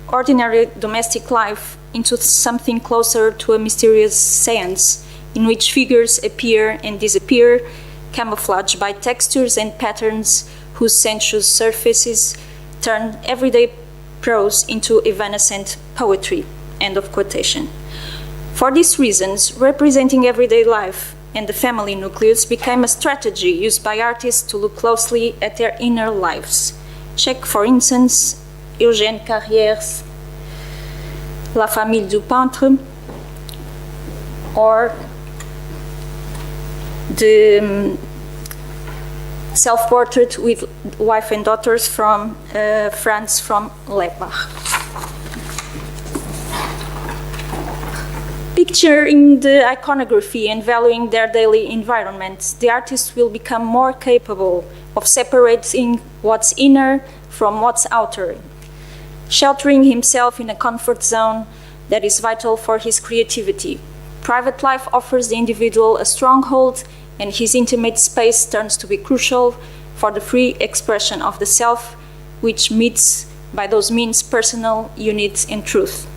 ordinary domestic life into something closer to a mysterious seance, in which figures appear and disappear, camouflaged by textures and patterns whose sensuous surfaces turn everyday prose into evanescent poetry. End of quotation. For these reasons, representing everyday life and the family nucleus became a strategy used by artists to look closely at their inner lives. Check, for instance, Eugène Carriere's La Famille du Peintre, or the self-portrait with wife and daughters from France from Lebach. Picturing the iconography and valuing their daily environment, the artist will become more capable of separating what's inner from what's outer, sheltering himself in a comfort zone that is vital for his creativity. Private life offers the individual a stronghold, and his intimate space turns to be crucial for the free expression of the self, which meets by those means personal, unit, and truth.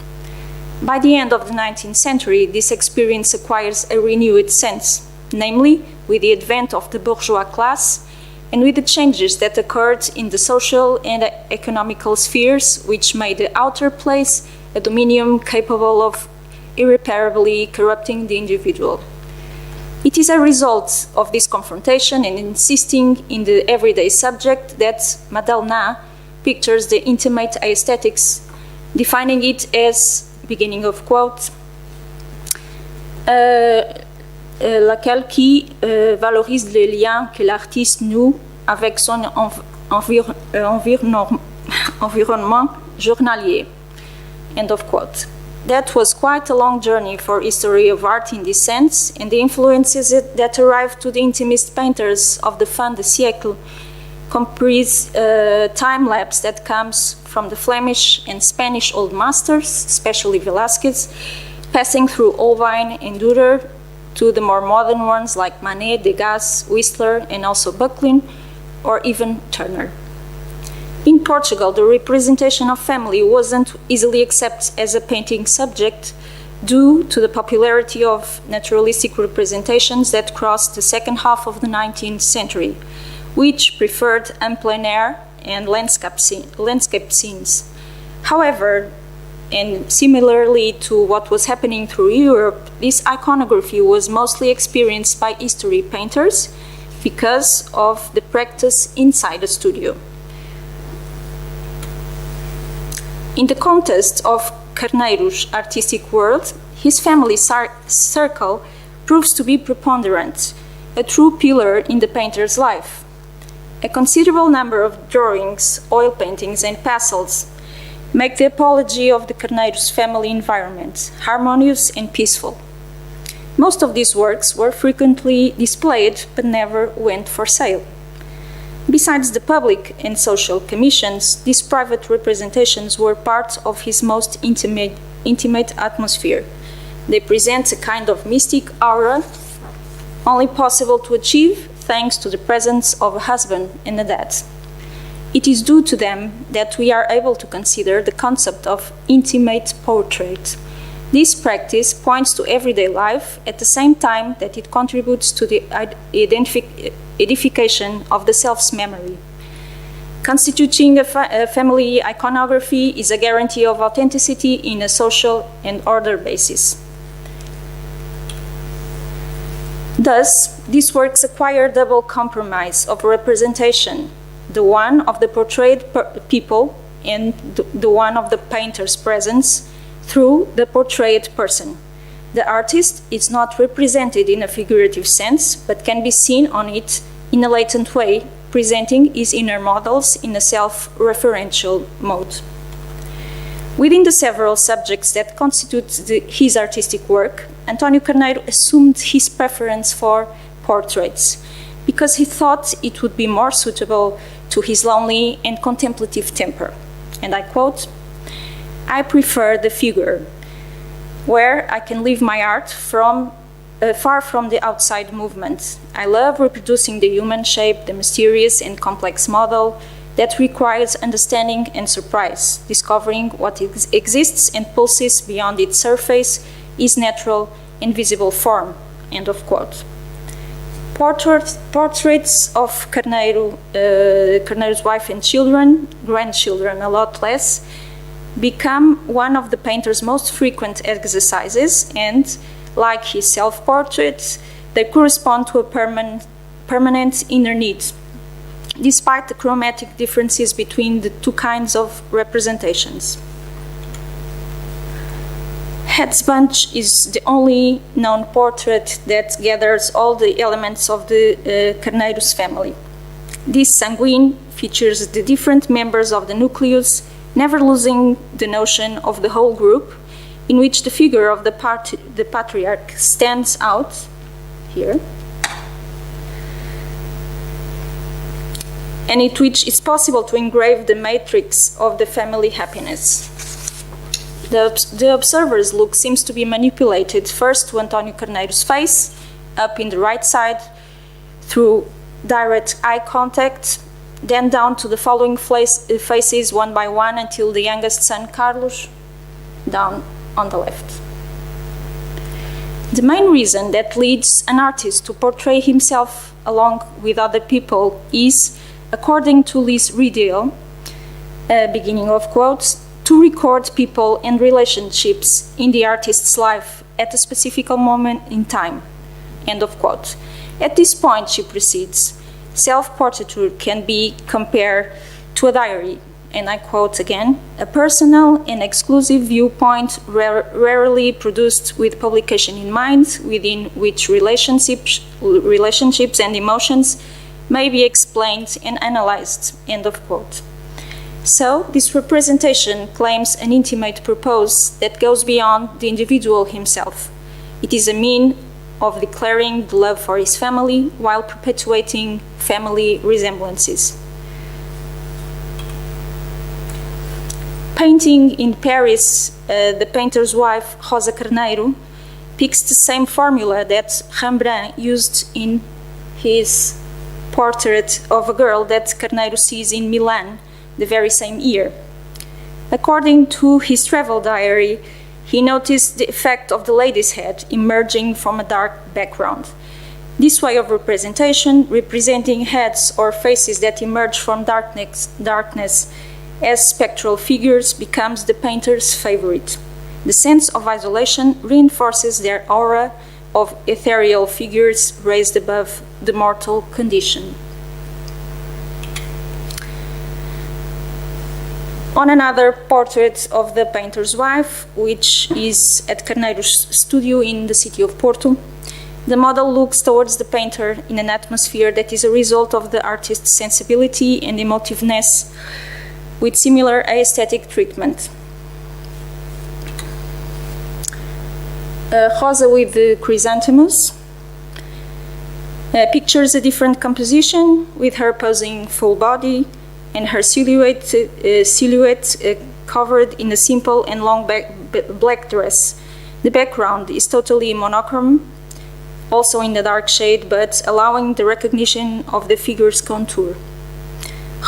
By the end of the 19th century, this experience acquires a renewed sense, namely with the advent of the bourgeois class and with the changes that occurred in the social and economical spheres, which made the outer place a dominium capable of irreparably corrupting the individual. It is a result of this confrontation and insisting in the everyday subject that Madalna pictures the intimate aesthetics, defining it as, beginning of quote, laquelle qui valorise les liens que l'artiste noue avec son environnement journalier. End of quote. That was quite a long journey for history of art in this sense, and the influences that arrived to the intimist painters of the fin de siècle comprise time-lapse that comes from the Flemish and Spanish old masters, especially Velázquez, passing through Holbein and Dürer to the more modern ones like Manet, Degas, Whistler, and also Bucklin, or even Turner. In Portugal, the representation of family wasn't easily accepted as a painting subject due to the popularity of naturalistic representations that crossed the second half of the 19th century, which preferred en plein air and landscape scenes. However, and similarly to what was happening through Europe, this iconography was mostly experienced by history painters because of the practice inside the studio. In the context of Carneiro's artistic world, his family circle proves to be preponderant, a true pillar in the painter's life. A considerable number of drawings, oil paintings, and pastels make the apology of the Carneiro's family environment harmonious and peaceful. Most of these works were frequently displayed but never went for sale. Besides the public and social commissions, these private representations were part of his most intimate atmosphere. They present a kind of mystic aura only possible to achieve thanks to the presence of a husband and a dad. It is due to them that we are able to consider the concept of intimate portrait. This practice points to everyday life at the same time that it contributes to the edification of the self's memory. Constituting a family iconography is a guarantee of authenticity in a social and order basis. Thus, these works acquire double compromise of representation, the one of the portrayed people and the one of the painter's presence through the portrayed person. The artist is not represented in a figurative sense, but can be seen on it in a latent way, presenting his inner models in a self-referential mode. Within the several subjects that constitute his artistic work, António Carneiro assumed his preference for portraits because he thought it would be more suitable to his lonely and contemplative temper. And I quote, "I prefer the figure, where I can leave my art far from the outside movement. I love reproducing the human shape, the mysterious and complex model that requires understanding and surprise, discovering what exists and pulses beyond its surface, its natural and visible form." End of quote. Portraits of Carneiro's wife and children, grandchildren a lot less, become one of the painter's most frequent exercises, and, like his self-portraits, they correspond to a permanent inner need, despite the chromatic differences between the two kinds of representations. Headsbunch is the only known portrait that gathers all the elements of the Carneiro's family. This sanguine features the different members of the nucleus, never losing the notion of the whole group, in which the figure of the patriarch stands out here, and in which it's possible to engrave the matrix of the family happiness. The observer's look seems to be manipulated first to António Carneiro's face, up in the right side, through direct eye contact, then down to the following faces one by one until the youngest son, Carlos, down on the left. The main reason that leads an artist to portray himself along with other people is, according to Liz Riedel, beginning of quotes, to record people and relationships in the artist's life at a specific moment in time. End of quote. At this point, she proceeds, self-portraiture can be compared to a diary, and I quote again, "a personal and exclusive viewpoint rarely produced with publication in mind, within which relationships and emotions may be explained and analyzed." End of quote. So, this representation claims an intimate purpose that goes beyond the individual himself. It is a means of declaring the love for his family while perpetuating family resemblances. Painting in Paris, the painter's wife, Rosa Carneiro, picks the same formula that Rembrandt used in his portrait of a girl that Carneiro sees in Milan the very same year. According to his travel diary, he noticed the effect of the lady's head emerging from a dark background. This way of representation, representing heads or faces that emerge from darkness as spectral figures, becomes the painter's favorite. The sense of isolation reinforces their aura of ethereal figures raised above the mortal condition. On another portrait of the painter's wife, which is at Carneiro's studio in the city of Porto, the model looks towards the painter in an atmosphere that is a result of the artist's sensibility and emotiveness, with similar aesthetic treatment. Rosa with the chrysanthemums. Pictures a different composition with her posing full body and her silhouette covered in a simple and long black dress. The background is totally monochrome, also in a dark shade, but allowing the recognition of the figure's contour.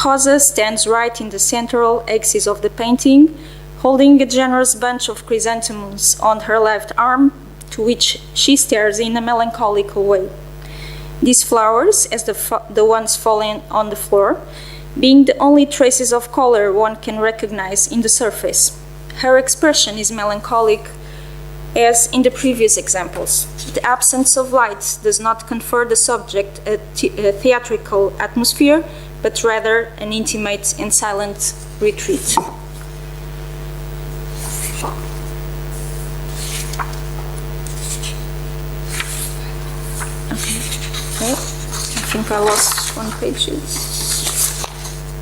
Rosa stands right in the central axis of the painting, holding a generous bunch of chrysanthemums on her left arm, to which she stares in a melancholical way. These flowers, as the ones falling on the floor, being the only traces of color one can recognize in the surface. Her expression is melancholic, as in the previous examples. The absence of light does not confer the subject a theatrical atmosphere, but rather an intimate and silent retreat. Okay, I think I lost one page.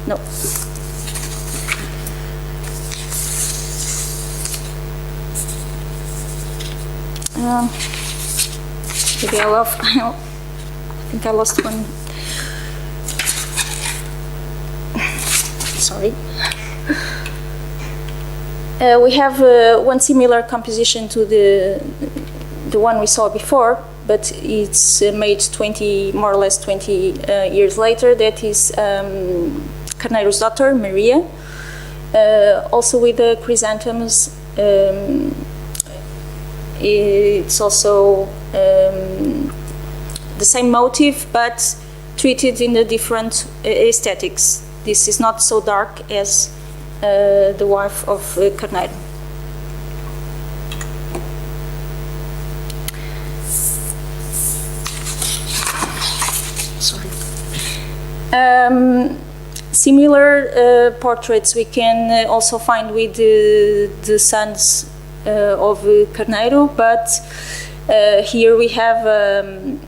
No. Maybe I think I lost one. Sorry. We have one similar composition to the one we saw before, but it's made more or less 20 years later. That is Carneiro's daughter, Maria, also with the chrysanthemums. It's also the same motive, but treated in a different aesthetics. This is not so dark as the wife of Carneiro. Sorry. Similar portraits we can also find with the sons of Carneiro, but here we have a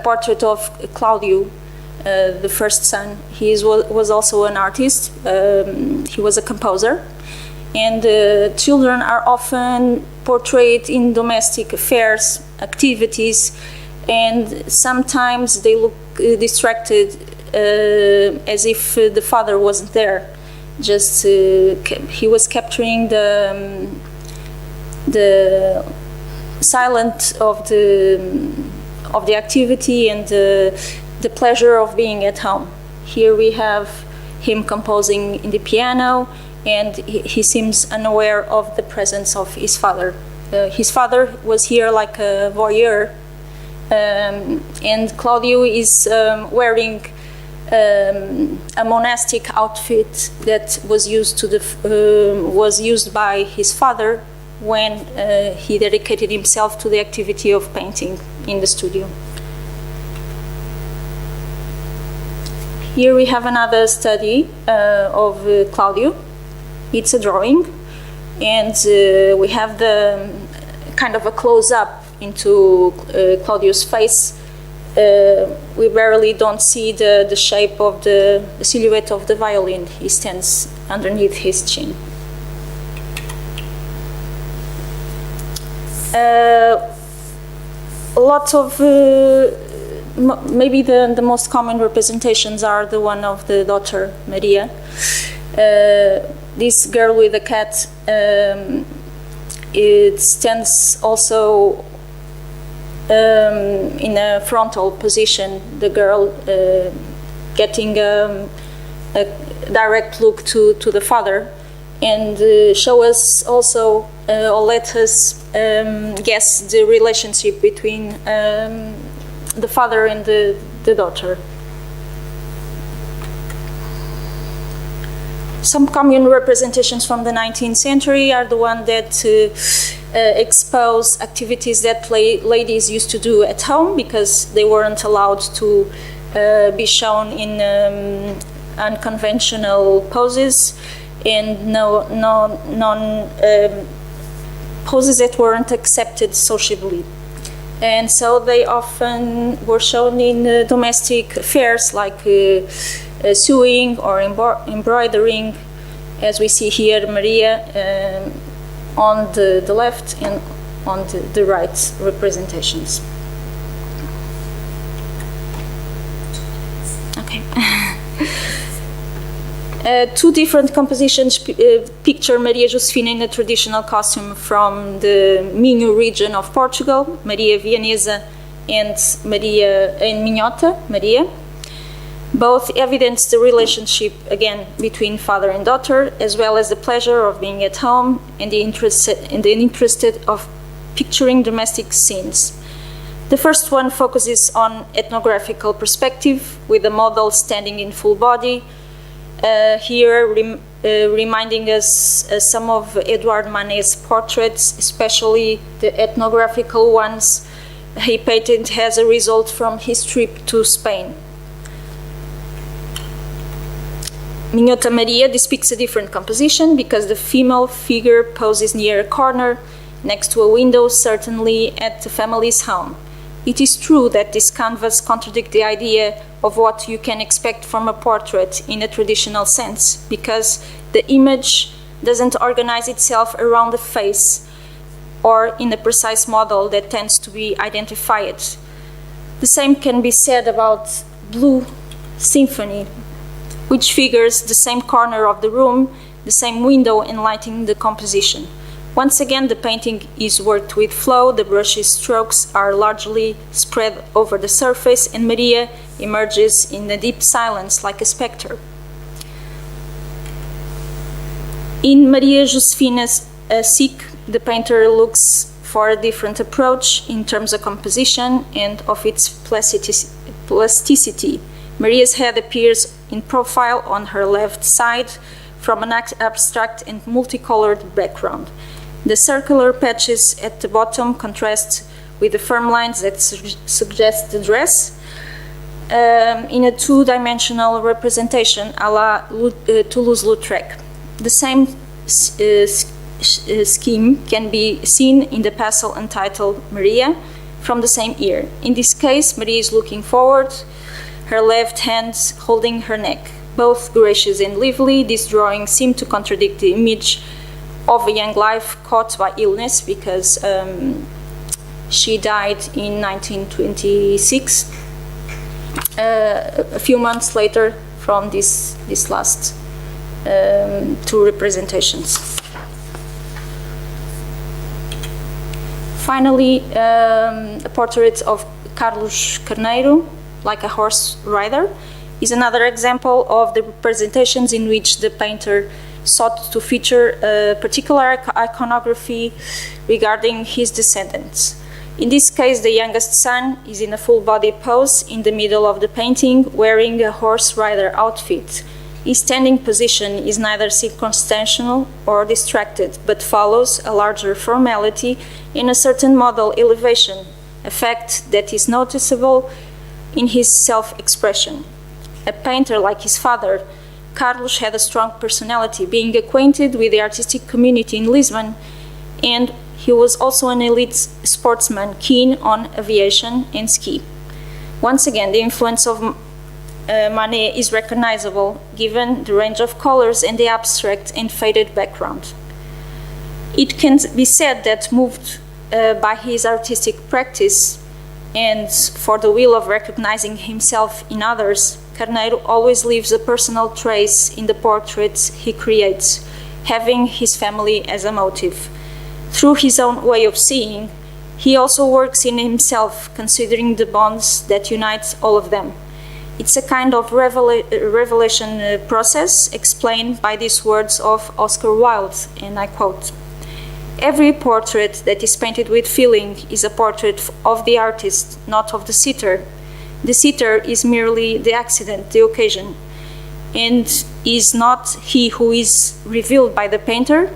portrait of Cláudio, the first son. He was also an artist. He was a composer, and children are often portrayed in domestic affairs, activities, and sometimes they look distracted, as if the father wasn't there. Just he was capturing the silence of the activity and the pleasure of being at home. Here we have him composing in the piano, and he seems unaware of the presence of his father. His father was here like a voyeur, and Cláudio is wearing a monastic outfit that was used by his father when he dedicated himself to the activity of painting in the studio. Here we have another study of Cláudio. It's a drawing, and we have the kind of a close-up into Cláudio's face. We barely don't see the shape of the silhouette of the violin. He stands underneath his chin. A lot of maybe the most common representations are the one of the daughter Maria. This girl with the cat, it stands also in a frontal position. The girl getting a direct look to the father, and show us also or let us guess the relationship between the father and the daughter. Some common representations from the 19th century are the one that expose activities that ladies used to do at home, because they weren't allowed to be shown in unconventional poses and poses that weren't accepted socially. And so they often were shown in domestic affairs like sewing or embroidering, as we see here Maria on the left and on the right representations. Okay. Two different compositions picture Maria Josefina in a traditional costume from the Minho region of Portugal, Maria Vianesa and Minhota, Maria. Both evidence the relationship, again, between father and daughter, as well as the pleasure of being at home and the interest of picturing domestic scenes. The first one focuses on ethnographical perspective, with the model standing in full body, here reminding us some of Edouard Manet's portraits, especially the ethnographical ones he painted as a result from his trip to Spain. Minhota Maria depicts a different composition because the female figure poses near a corner, next to a window, certainly at the family's home. It is true that this canvas contradicts the idea of what you can expect from a portrait in a traditional sense, because the image doesn't organize itself around the face or in a precise model that tends to be identified. The same can be said about Blue Symphony, which figures the same corner of the room, the same window enlightening the composition. Once again, the painting is worked with flow, the brush's strokes are largely spread over the surface, and Maria emerges in a deep silence like a spectre. In Maria Josefina's Sick, the painter looks for a different approach in terms of composition and of its plasticity. Maria's head appears in profile on her left side from an abstract and multicolored background. The circular patches at the bottom contrast with the firm lines that suggest the dress in a two-dimensional representation a la Toulouse-Lautrec. The same scheme can be seen in the pastel entitled Maria from the same year. In this case, Maria is looking forward, her left hand holding her neck. Both gracious and lively, these drawings seem to contradict the image of a young life caught by illness, because she died in 1926, a few months later from these last two representations. Finally, a portrait of Carlos Carneiro, like a horse rider, is another example of the representations in which the painter sought to feature a particular iconography regarding his descendants. In this case, the youngest son is in a full-body pose in the middle of the painting, wearing a horse rider outfit. His standing position is neither circumstantial or distracted, but follows a larger formality in a certain model elevation, a fact that is noticeable in his self-expression. A painter like his father, Carlos had a strong personality, being acquainted with the artistic community in Lisbon, and he was also an elite sportsman keen on aviation and ski. Once again, the influence of Manet is recognizable, given the range of colors and the abstract and faded background. It can be said that, moved by his artistic practice and for the will of recognizing himself in others, Carneiro always leaves a personal trace in the portraits he creates, having his family as a motive. Through his own way of seeing, he also works in himself, considering the bonds that unite all of them. It's a kind of revelation process explained by these words of Oscar Wilde, and I quote, "Every portrait that is painted with feeling is a portrait of the artist, not of the sitter. The sitter is merely the accident, the occasion, and is not he who is revealed by the painter.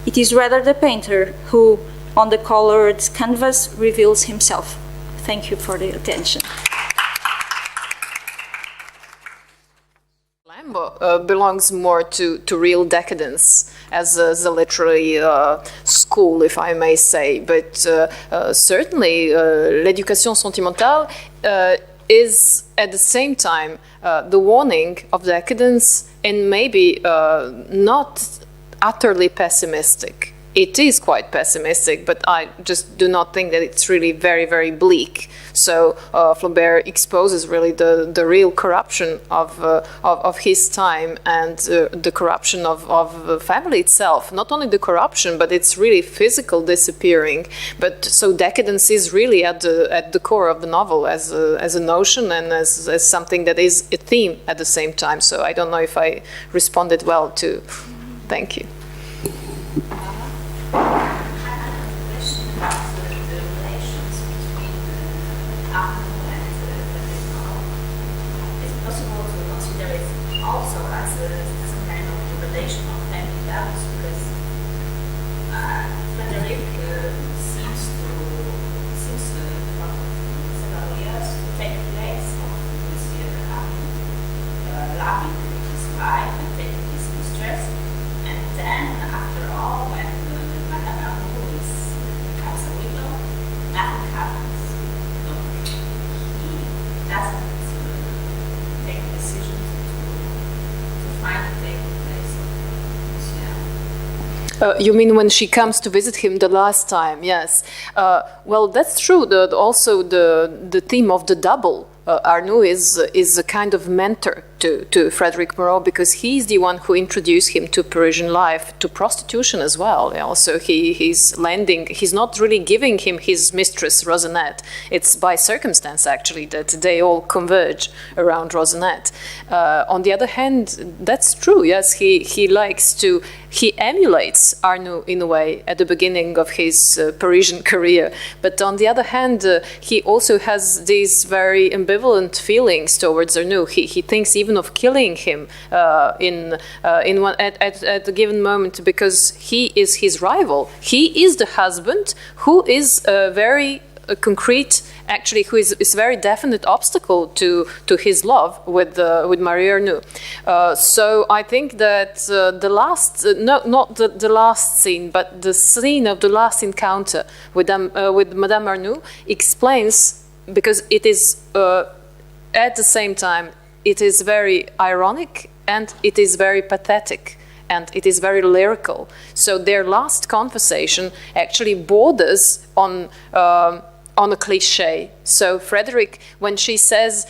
It is rather the painter who, on the colored canvas, reveals himself." Thank you for the attention. Belongs more to real decadence as a literary school, if I may say. But certainly, l'éducation sentimentale is at the same time the warning of decadence, and maybe not utterly pessimistic. It is quite pessimistic, but I just do not think that it's really very, very bleak. So Flaubert exposes really the real corruption of his time and the corruption of the family itself. Not only the corruption, but it's really physical disappearing. But so decadence is really at the core of the novel as a notion and as something that is a theme at the same time. So I don't know if I responded well to. Thank you. Also as some kind of revelation of family values, because Frederick seems for several years to take the place of Monsieur loving his wife and taking his mistress, and then after all, when Madame Arnaud becomes a widow, nothing happens. So he doesn't take decisions you mean when she comes to visit him the last time? Yes. Well, that's true. Also, the theme of the double. Arnaud is a kind of mentor to Frederick Moreau, because he's the one who introduced him to Parisian life, to prostitution as well. Also, he's not really giving him his mistress Rosinette. It's by circumstance actually that they all converge around Rosinette. On the other hand, that's true. Yes, he emulates Arnaud in a way at the beginning of his Parisian career. But on the other hand, he also has these very ambivalent feelings towards Arnaud. He thinks even of killing him at a given moment, because he is his rival. He is the husband who is very concrete, actually, who is a very definite obstacle to his love with Marie Arnaud. So I think that the last, not the last scene, but the scene of the last encounter with Madame Arnaud explains, because it is at the same time, it is very ironic and it is very pathetic and it is very lyrical. So their last conversation actually borders on a cliche. So Frederick, when she says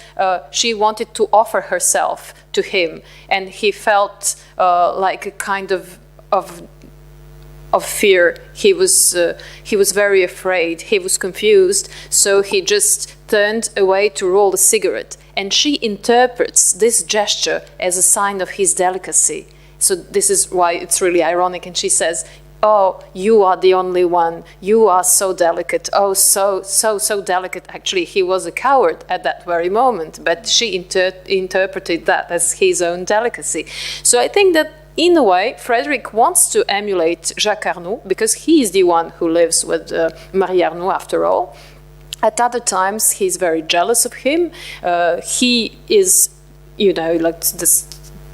she wanted to offer herself to him, and he felt like a kind of fear. He was very afraid. He was confused. So he just turned away to roll a cigarette. And she interprets this gesture as a sign of his delicacy. So this is why it's really ironic. And she says, "Oh, you are the only one. You are so delicate. Oh, so delicate." Actually, he was a coward at that very moment, but she interpreted that as his own delicacy. So I think that in a way, Frederick wants to emulate Jacques Arnaud, because he is the one who lives with Marie Arnaud after all. At other times, he's very jealous of him. He is, like this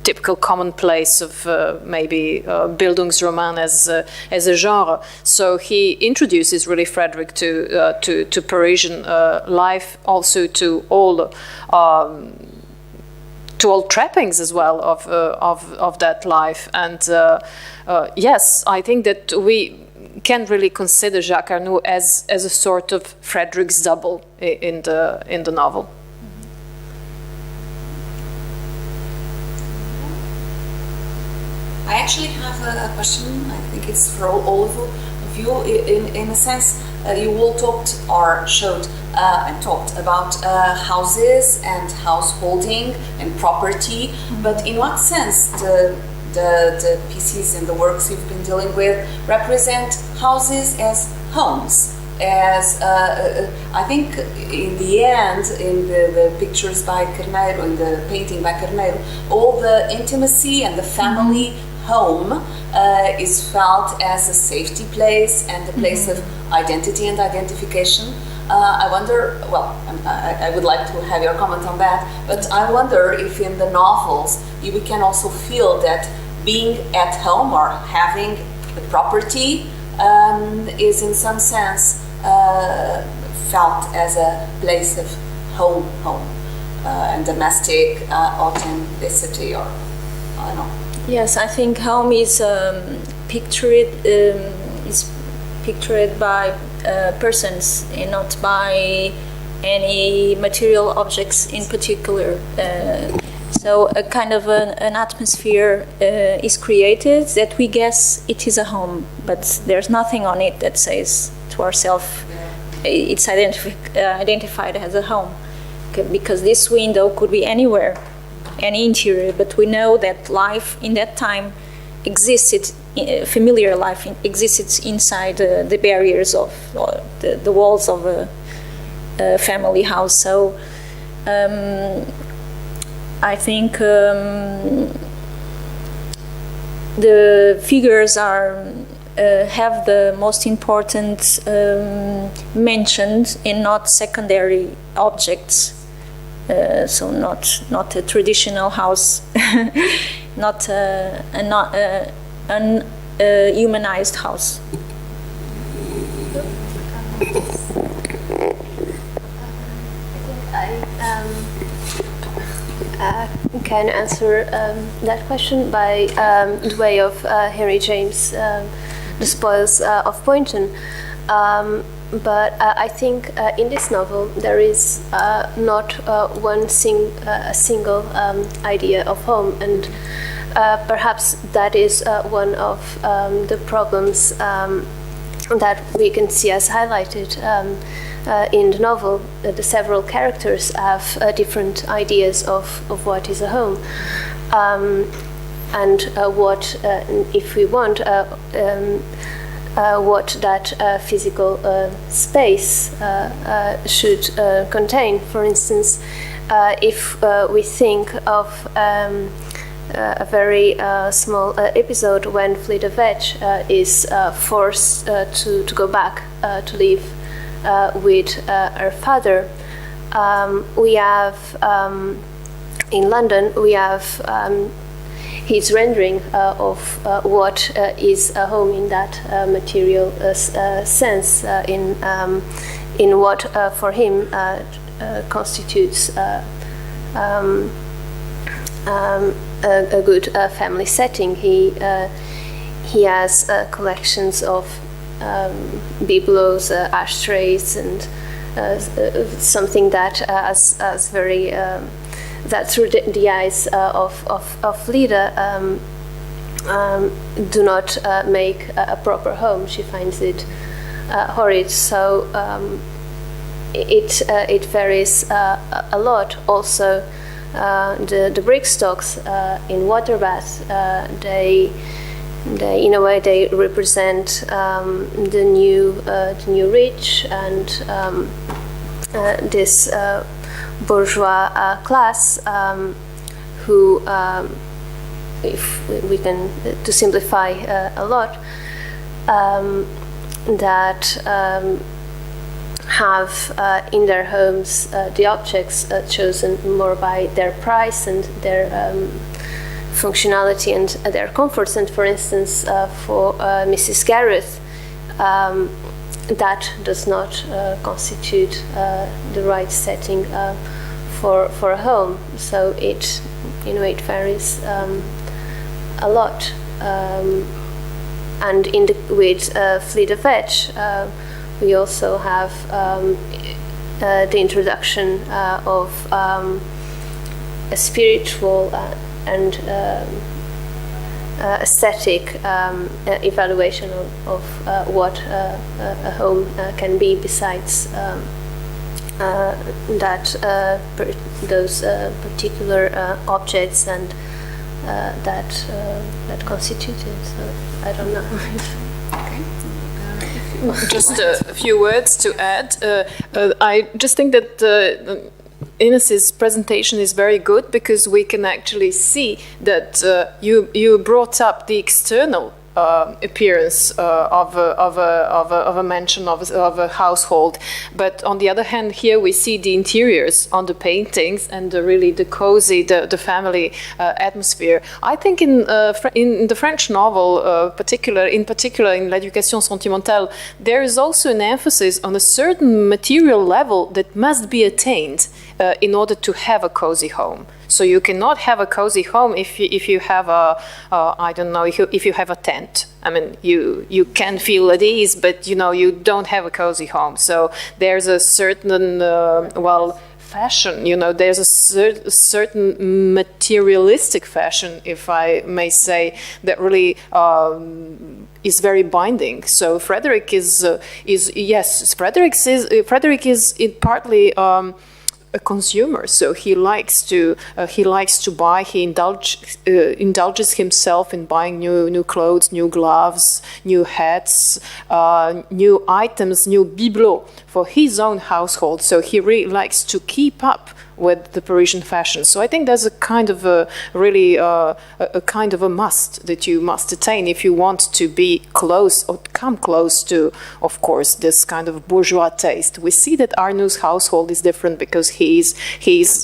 typical commonplace of maybe Bildungsroman as a genre. So he introduces really Frederick to Parisian life, also to all trappings as well of that life. And yes, I think that we can really consider Jacques Arnaud as a sort of Frederick's double in the novel. I actually have a question. I think it's for all of you. In a sense, you all talked or showed and talked about houses and householding and property. But in what sense the pieces and the works you've been dealing with represent houses as homes? As I think in the end, in the pictures by Carneiro, in the painting by Carneiro, all the intimacy and the family home is felt as a safety place and a place of identity and identification. I wonder, well, I would like to have your comment on that, but I wonder if in the novels we can also feel that being at home or having the property is in some sense felt as a place of home and domestic authenticity, or I don't know. Yes, I think home is pictured by persons and not by any material objects in particular. So a kind of an atmosphere is created that we guess it is a home, but there's nothing on it that says to ourselves it's identified as a home. Because this window could be anywhere, any interior, but we know that life in that time existed, familiar life existed inside the barriers of the walls of a family house. So I think the figures are have the most important mentioned and not secondary objects. So not a traditional house, not an humanized house. I can answer that question by the way of Henry James, The Spoils of Poynton. But I think in this novel there is not one single idea of home, and perhaps that is one of the problems that we can see as highlighted in the novel. The several characters have different ideas of what is a home, and what, if we want, what that physical space should contain. For instance, if we think of a very small episode when Fleda Vetch is forced to go back to live with her father, we have in London we have his rendering of what is a home in that material sense, in what for him constitutes a good family setting. He has collections of bibelots, ashtrays, and something that as very that through the eyes of Lida do not make a proper home. She finds it horrid. So it varies a lot. Also, the brickstocks in Waterbath, they in a way they represent the new rich and this bourgeois class who, if we can to simplify a lot, that have in their homes the objects chosen more by their price and their functionality and their comforts. And for instance, for Mrs. Gareth, that does not constitute the right setting for a home. So it varies a lot. And with Fleda Vetch, we also have the introduction of a spiritual and aesthetic evaluation of what a home can be, besides those particular objects and that constitute it. So I don't know. Just a few words to add. I just think that Inés's presentation is very good, because we can actually see that you brought up the external appearance of a mansion, of a household, but on the other hand, here we see the interiors on the paintings and really the cozy, the family atmosphere. I think in the French novel, in particular in L'Éducation sentimentale, there is also an emphasis on a certain material level that must be attained in order to have a cozy home. So you cannot have a cozy home if you have a I don't know, if you have a tent. I mean, you can feel at ease, but you don't have a cozy home. So there's a certain fashion. There's a certain materialistic fashion, if I may say, that really is very binding. So Frederick is partly a consumer, so he likes to buy. He indulges himself in buying new clothes, new gloves, new hats, new items, new bibelots for his own household. So he really likes to keep up with the Parisian fashion. So I think there's a kind of a must that you must attain if you want to be close or come close to, of course, this kind of bourgeois taste. We see that Arnoux household is different because he's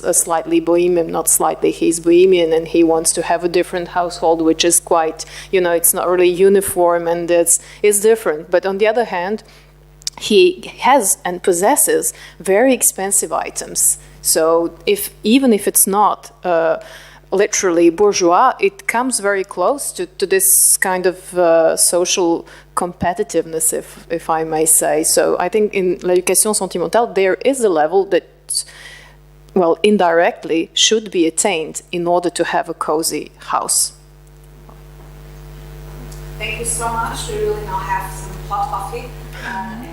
a slightly bohemian, not slightly, he's bohemian, and he wants to have a different household, which is quite, it's not really uniform, and it's different. But on the other hand, he has and possesses very expensive items. So even if it's not literally bourgeois, it comes very close to this kind of social competitiveness, if I may say. So I think in l'éducation sentimentale there is a level that, indirectly should be attained in order to have a cozy house. Thank you so much. We really now have some hot coffee. And